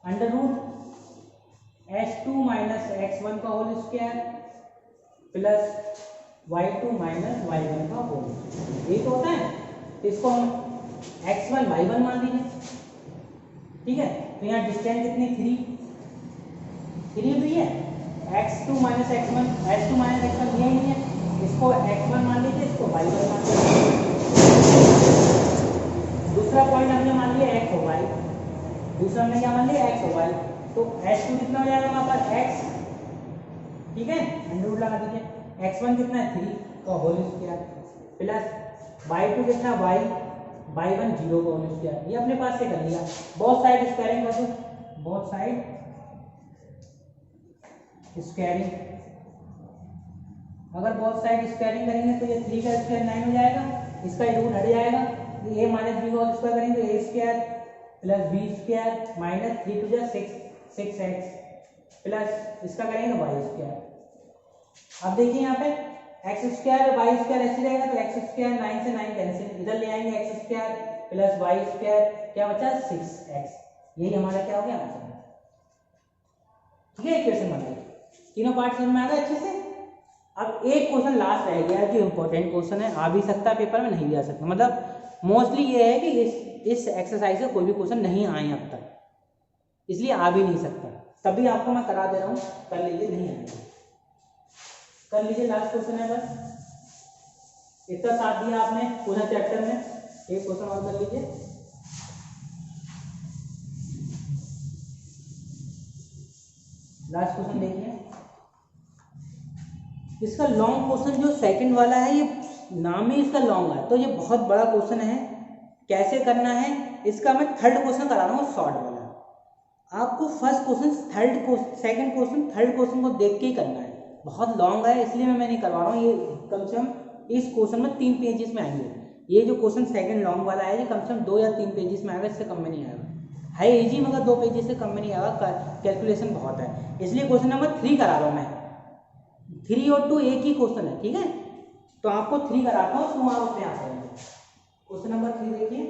√x h2 minus x1 का whole square plus y2 minus y1 का होल, यही तो होता है। इसको हम x1 y1 मान लीजिए, ठीक है। तो यहाँ डिस्टेंस कितनी 3 हुई है। x2 minus x1, h2 minus x1 ये नहीं है, इसको x1 मान लीजिए, इसको y1 मान लीजिए। दूसरा पॉइंट हमने मान लिया x और y, दूसरा हमने क्या मान लिया x और y। तो h2 कितना हो जाएगा हमारे पास x, ठीक है, अंडर रूट लगा दीजिए। x1 कितना है 3 का होल स्क्वायर प्लस y2 कितना y, y1 0 का होल स्क्वायर। ये अपने पास से कर लिया। बोथ साइड स्क्वायरिंग कर दो, बोथ साइड स्क्वायरिंग। अगर बोथ साइड स्क्वायरिंग करेंगे तो ये 3 का स्क्वायर 9 हो जाएगा, इसका रूट हट जाएगा। ये a माइनस बी का होल स्क्वायर करेंगे तो a square plus B square minus 3 टू जा 6x प्लस इसका करेंगे y स्क्वायर। अब देखिए यहाँ पे x स्क्वायर और y स्क्वायर ऐसे रहेगा, तो x स्क्वायर 9 से 9 कैंसिल, इधर ले आएंगे x square plus y square, क्या बचा 6x। यही हमारा क्या हो गया आंसर, ठीक है। इक्वेशन बन गई। तीनों पार्ट समझ में आ गए अच्छे से। अब एक क्वेश्चन लास्ट रह गया जो इंपॉर्टेंट क्वेश्चन है, आ भी सकता है पेपर में, नहीं भी आ सकता। मतलब मोस्टली ये है कि इस एक्सरसाइज से कोई भी क्वेश्चन नहीं आए अब तक, इसलिए आ भी नहीं सकता। तभी आपको मैं करा दे रहा हूँ, कर लीजिए, नहीं आएगा कर लीजिए। लास्ट क्वेश्चन है, बस इतना साथ दिया आपने पूरा चैप्टर में। एक क्वेश्चन और कर लीजिए। लास्ट क्वेश्चन देखिए, इसका लॉन्ग क्वेश्चन जो सेकंड वाला है, ये नाम ही इसका लॉन्ग है, तो ये बहुत बड़ा क्वेश्चन है। कैसे करना है इसका मैं थर्ड क्वेश्चन करा रहा हूँ, शॉर्ट वाला। आपको first question, second question, third question को देख के ही करना है। बहुत लॉन्ग है इसलिए मैं नहीं करवा रहा हूँ। ये कम से कम इस क्वेश्चन में 3 पेजेस में आएंगे। ये जो क्वेश्चन सेकंड लॉन्ग वाला है, ये कम से कम 2 या 3 पेजेस में आएगा, इससे कम में नहीं आएगा। है इजी, मगर 2 पेजेस से कम में नहीं आएगा, कैलकुलेशन बहुत है। इसलिए क्वेश्चन नंबर 3 करा रहा हूँ मैं। 3 और 2 एक ही क्वेश्चन है, ठीक है। तो आपको 3 कराता हूँ, तो आप अपने आप करेंगे। क्वेश्चन नंबर 3 देखिए,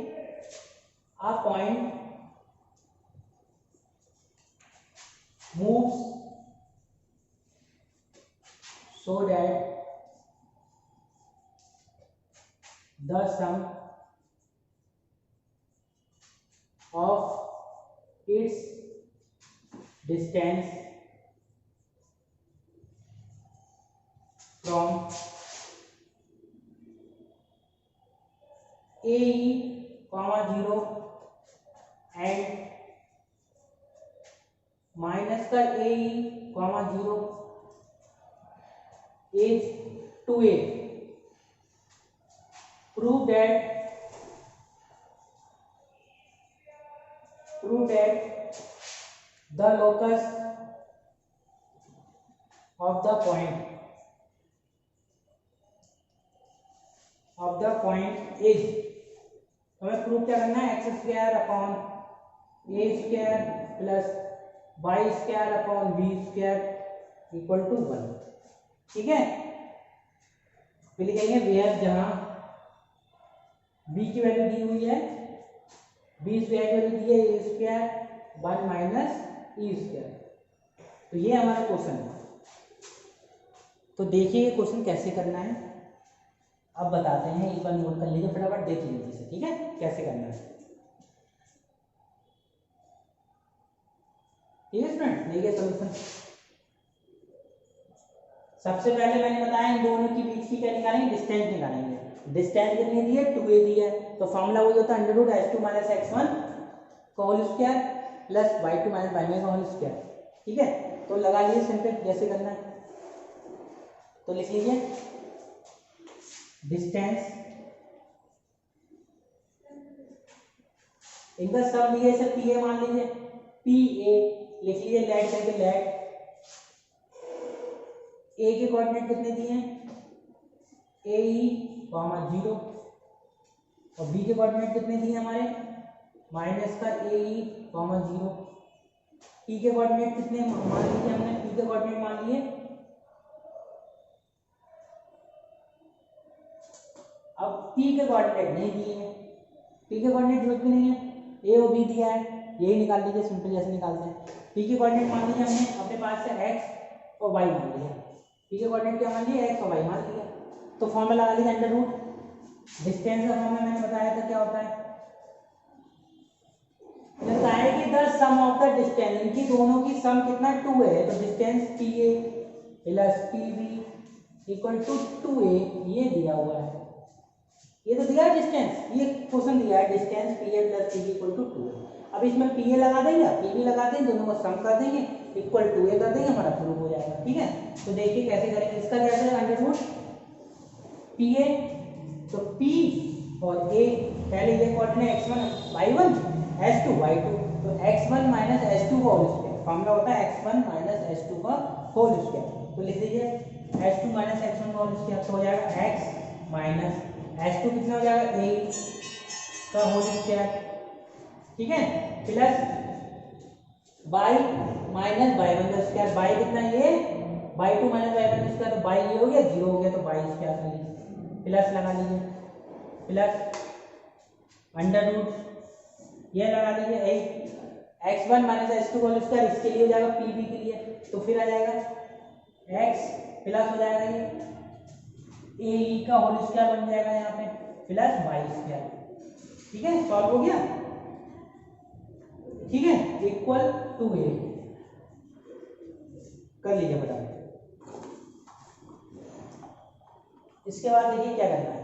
a point moves so that the sum of its distance from AE, 0 and minus का AE, 0 is 2a. Prove that the locus of the point is, हमें प्रूव क्या करना है, x square upon a square plus Y square upon b square equal to 1, ठीक है। फिर लिखेंगे where, जहां बी की वैल्यू दी हुई है, बी स्क्वायर की वैल्यू दी है A square 1 minus E square. तो ये हमारा क्वेश्चन है। तो देखिए ये क्वेश्चन कैसे करना है, अब बताते हैं। एक बार नोट कर लीजिए, फटाफट देख लीजिए, ठीक है, कैसे करना है। ठीक है स्टूडेंट, देखिए सॉल्यूशन। सबसे पहले मैंने बताया इन दोनों के बीच की क्या निकालेंगे, डिस्टेंस निकालेंगे। डिस्टेंस कितनी दी है, 2a दी है, तो फॉर्मूला वही होता है under root h2 minus x1 का whole square plus y2 minus y1 का होल स्क्वायर, ठीक है। तो लगा लीजिए सिंपल, जैसे करना है। तो लिख लीजिए डिस्टेंस, इनका सब दिए से pa मान लीजिए, pa लिख लीजिए, लेट करके लेट a के कोऑर्डिनेट कितने दिए हैं, AE, 0 और b के कोऑर्डिनेट कितने दिए हमारे, माइनस का AE, 0। p के कोऑर्डिनेट कितने मान लीजिए हमने, p के कोऑर्डिनेट मान लिए। अब p के कोऑर्डिनेट नहीं दिए हैं, p के कोऑर्डिनेट जरूरत भी नहीं है, a और b दिया है, यही निकाल लीजिए सिंपल, जैसे निकालते हैं। पी के कोऑर्डिनेट मान लिया हमने अपने पास से एक्स और वाई मान लिया। पी के कोऑर्डिनेट क्या मान लिया, एक्स और वाई मान लिया। तो फॉर्मूला लगा लिया अंडर रूट डिस्टेंस का फॉर्मूला मैंने बताया था क्या होता है, लगता है कि the sum of the distance, इनकी दोनों की सम कितना 2 है, तो distance P A plus P B equal to 2a, ये दिया हुआ है, ये तो दिया है डिस्टेंस, ये क्वेश्चन दिया है distance P A plus P B equal to 2। अब इसमें पी ए लगा देंगे, पी बी लगा देंगे, दोनों को सम कर देंगे, इक्वल टू ए कर देंगे, हमारा प्रूफ हो जाएगा। ठीक है, तो देखिए कैसे करेंगे, इसका क्या करेंगे अंडर रूट पी ए, तो पी और ए, पहले ये coordinate x1 y1 s2 y2, तो x1 माइनस s2 का होल स्क्वायर, फॉर्मूला होता है x1 माइनस s2 का होल स्क्वायर, तो लिख दीजिए s2 माइनस x1 का होल स्क्वायर, तो हो जाएगा x माइनस s2 कितना हो जाएगा a का होल स्क्वायर, ठीक है, प्लस y माइनस y1 का स्क्वायर, y कितना ये y2 माइनस y1 का स्क्वायर, तो y ये हो गया 0 हो गया, तो y स्क्वायर कर लीजिए, प्लस लगा लीजिए, प्लस अंडर रूट ये लगा लीजिए x1 minus s2 whole square, इसके लिए हो जाएगा पी बी के लिए, तो फिर आ जाएगा x प्लस हो जाएगा ये ए का होल स्क्वायर बन जाएगा यहाँ पे, प्लस वाई स्क्वायर। ठीक है, सॉल्व हो गया, ठीक है, इक्वल टू ए कर लीजिए फटाफट। इसके बाद देखिए क्या करना है,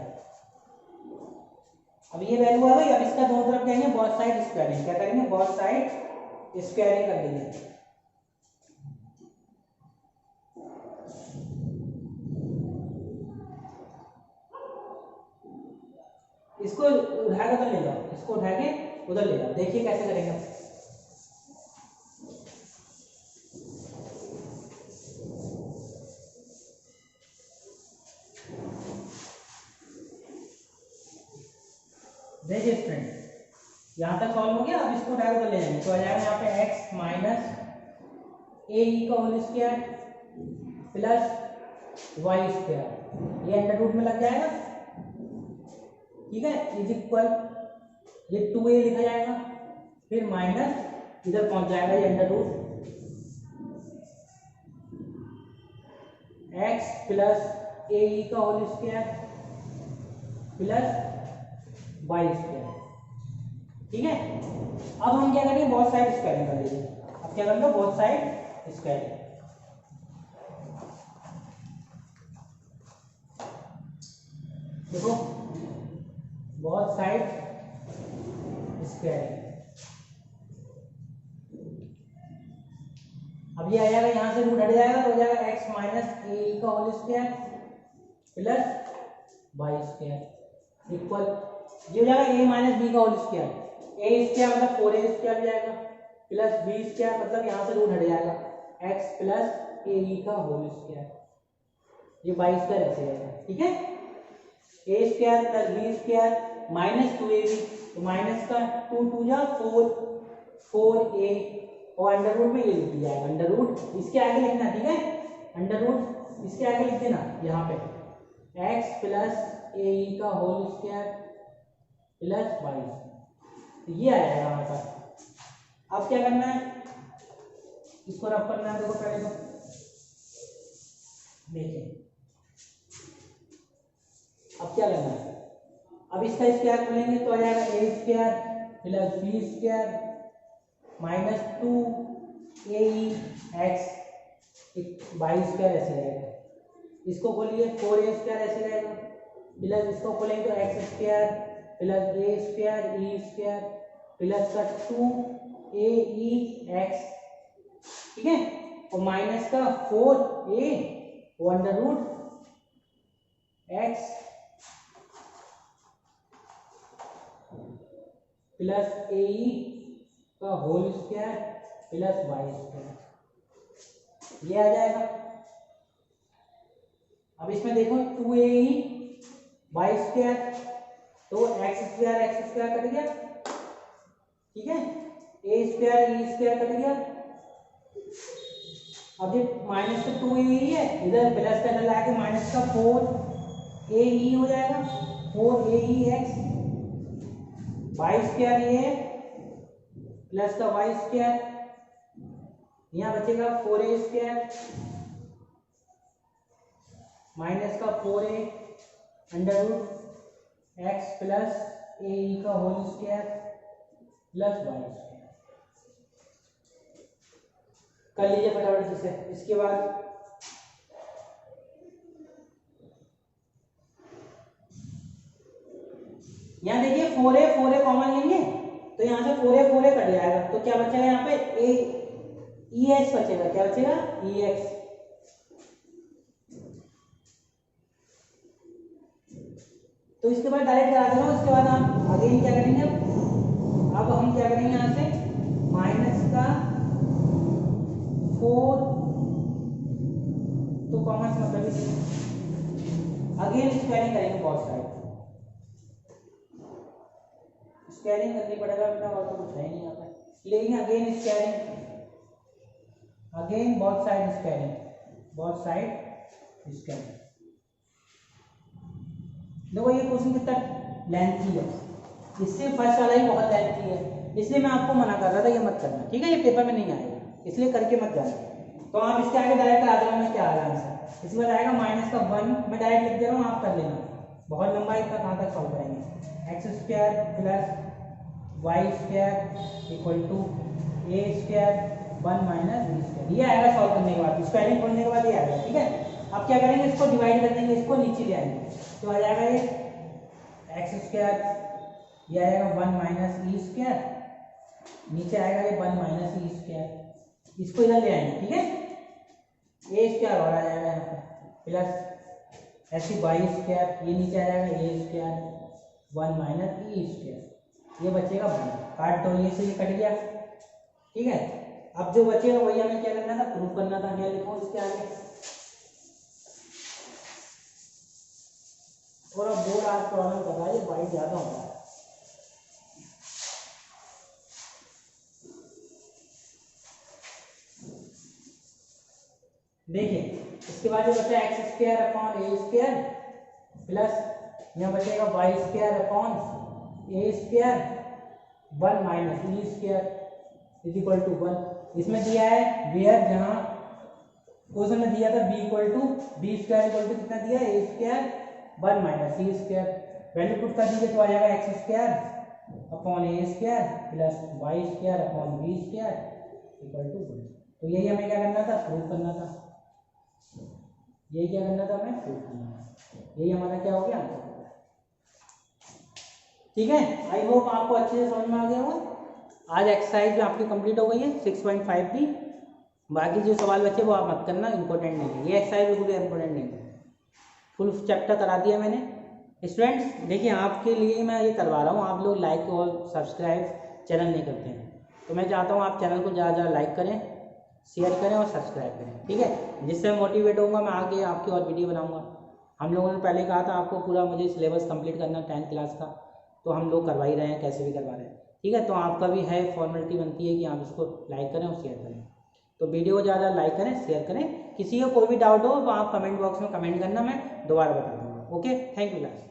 अब ये वैल्यू आ गई, अब इसका दोनों तरफ कहेंगे बोथ साइड स्क्वायरिंग, क्या करेंगे बोथ साइड स्क्वायरिंग कर लेंगे। इसको उठा के उधर ले जाओ, इसको उठा के उधर ले जाओ, देखिए कैसे करेंगे। देखिए फ्रेंड, यहाँ तक सॉल्व हो गया, अब इसको उठा के ले जाएंगे, तो आ जाएगा यहाँ पे x माइनस ए का whole square plus Y square, ये अंडर रूट में लग जाएगा, ठीक है, इज इक्वल ये 2a लिखा जाएगा, फिर माइनस इधर पहुंच जाएगा ये अंडर रूट x प्लस ए का whole square plus Y square. ठीक है, अब हम क्या करेंगे बोथ साइड स्क्वायरिंग कर लीजिए, अब क्या कर लो बोथ साइड स्क्वायरिंग, देखो बोथ साइड स्क्वायरिंग, अब ये आ जाएगा, यहाँ से रूट हट जाएगा, तो हो जाएगा x माइनस ए का whole square plus Y square equal, ये हो जाएगा a माइनस बी का होल स्क्वायर, a स्क्वायर मतलब 4a स्क्वायर हो जाएगा, प्लस b स्क्वायर मतलब यहाँ से रूट हट जाएगा x प्लस ए का होल स्क्वायर, ये वाई स्क्वायर ऐसे रहेगा। ठीक है, a square plus b square minus 2ab, तो माइनस का 2 2 जा 4a, और अंडर रूट में ये लिख दिया जाएगा, अंडर रूट इसके आगे लिखना, ठीक है, अंडर रूट इसके आगे लिख देना यहाँ पे x प्लस ए का होल स्क्वायर प्लस वाई, तो ये आ जाएगा हमारे पास। अब क्या करना है, इसको रफ करना है, देखो पहले तो देखिए अब क्या करना है, अब इसका स्क्वायर खोलेंगे तो आ जाएगा A square plus B square minus 2 A X Y square ऐसे रहेगा, इसको खोलिए 4a स्क्वायर ऐसे रहेगा, प्लस इसको खोलेंगे तो X square plus A square E square plus का 2ae एक्स, ठीक है, और माइनस का 4a under root X plus ए का whole square plus Y square, ये आ जाएगा। अब इसमें देखो 2ae वाई स्क्वायर, तो एक्स स्क्वायर कट गया, ठीक है, A square E square cut गया, अब ये माइनस का 2ae है, इधर प्लस का डला के माइनस का 4ae हो जाएगा, 4ae एक्स वाई स्क्वायर ये प्लस का वाई स्क्वायर यहाँ बचेगा 4a² माइनस का 4a √ x प्लस a का whole square plus y square. कर लीजिए फटाफट से। इसके बाद यहाँ देखिए 4a कॉमन लेंगे तो यहाँ से 4a कट जाएगा, तो क्या बचेगा यहाँ पे ex बचेगा। क्या बचेगा? ex। तो इसके बाद डायरेक्ट करा दे रहा हूँ। इसके बाद आप अगेन क्या करेंगे, अब हम क्या करेंगे यहाँ से माइनस का 4 तो कॉमन से मतलब अगेन स्क्वायरिंग करेंगे बहुत साइड। स्क्वायरिंग करनी पड़ेगा बेटा, और तो कुछ है नहीं यहाँ पे। लेकिन again squaring, again both side squaring, both side squaring. देखो ये क्वेश्चन कितना लेंथी है, इससे फर्स्ट वाला ही बहुत लेंथी है, इसलिए मैं आपको मना कर रहा था ये मत करना, ठीक है? ये पेपर में नहीं आएगा, इसलिए करके मत जाना। तो आप इसके आगे डायरेक्ट आ जाओ, मैं क्या आ रहा आंसर। इसके बाद आएगा माइनस का 1, मैं डायरेक्ट लिख दे रहा हूँ, आप कर लेना, बहुत लंबा है, इतना कहाँ तक सॉल्व करेंगे। x² plus y² equal to a² 1 minus b²। ये आएगा सॉल्व करने के बाद, स्क्वायरिंग खोलने के बाद ये आएगा, ठीक है? अब क्या करेंगे, इसको डिवाइड कर देंगे, इसको नीचे ले आएंगे, तो आ जाएगा ये x², ये आएगा 1 माइनस e², नीचे आएगा ये 1 माइनस e², इसको इधर ले आएंगे, ठीक है? a² और आ जाएगा यहाँ पे प्लस ऐसी y², ये नीचे आ जाएगा a² 1 माइनस e², ये बचेगा 1, काट दो, ये से ये कट गया, ठीक है? अब जो बचेगा वही हमें क्या करना था, प्रूफ करना था। क्या लिखो इसके आगे, थोड़ा बोर्ड आज प्रॉब्लम कर रहा है, वाइट ज्यादा हो रहा है। देखिए इसके बाद जो बचा x² अपॉन a² प्लस यहाँ बचेगा y² upon a² 1 minus e² is equal to 1। इसमें दिया है वेयर, जहाँ क्वेश्चन में दिया था b equal to b² equal to कितना दिया है, a² 1 minus e²। Value put कर दीजिए तो आ जाएगा x² upon a² plus y² upon b² equal to 1। तो यही हमें क्या करना था, प्रूफ करना था। यही क्या करना था, हमें प्रूफ करना था। यही हमारा क्या हो गया, आंसर। ठीक है, आई होप आपको अच्छे से समझ में आ गया होगा। आज एक्सरसाइज में आपकी कंप्लीट हो गई है 6.5 की। बाकी जो सवाल बचे वो आप मत करना, इंपॉर्टेंट नहीं है। ये एक्सरसाइज बिल्कुल इंपॉर्टेंट नहीं है, फुल चैप्टर करा दिया मैंने। स्टूडेंट्स देखिए, आपके लिए मैं ये करवा रहा हूँ, आप लोग लाइक और सब्सक्राइब चैनल नहीं करते हैं, तो मैं चाहता हूँ आप चैनल को ज़्यादा ज़्यादा लाइक करें, शेयर करें और सब्सक्राइब करें, ठीक है? जिससे मोटिवेट होऊंगा मैं आगे आपकी और वीडियो बनाऊंगा। हम लोगों ने पहले कहा था आपको पूरा मुझे सिलेबस कंप्लीट करना 10th क्लास का, तो हम लोग करवा ही रहे हैं, कैसे भी करवा रहे हैं, ठीक है? तो आपका भी है, फॉर्मेलिटी बनती है कि आप इसको लाइक करें और शेयर करें। तो वीडियो को ज़्यादा लाइक करें, शेयर करें। किसी को कोई भी डाउट हो तो आप कमेंट बॉक्स में कमेंट करना, मैं दोबारा बता दूँगा। Okay, thank you class.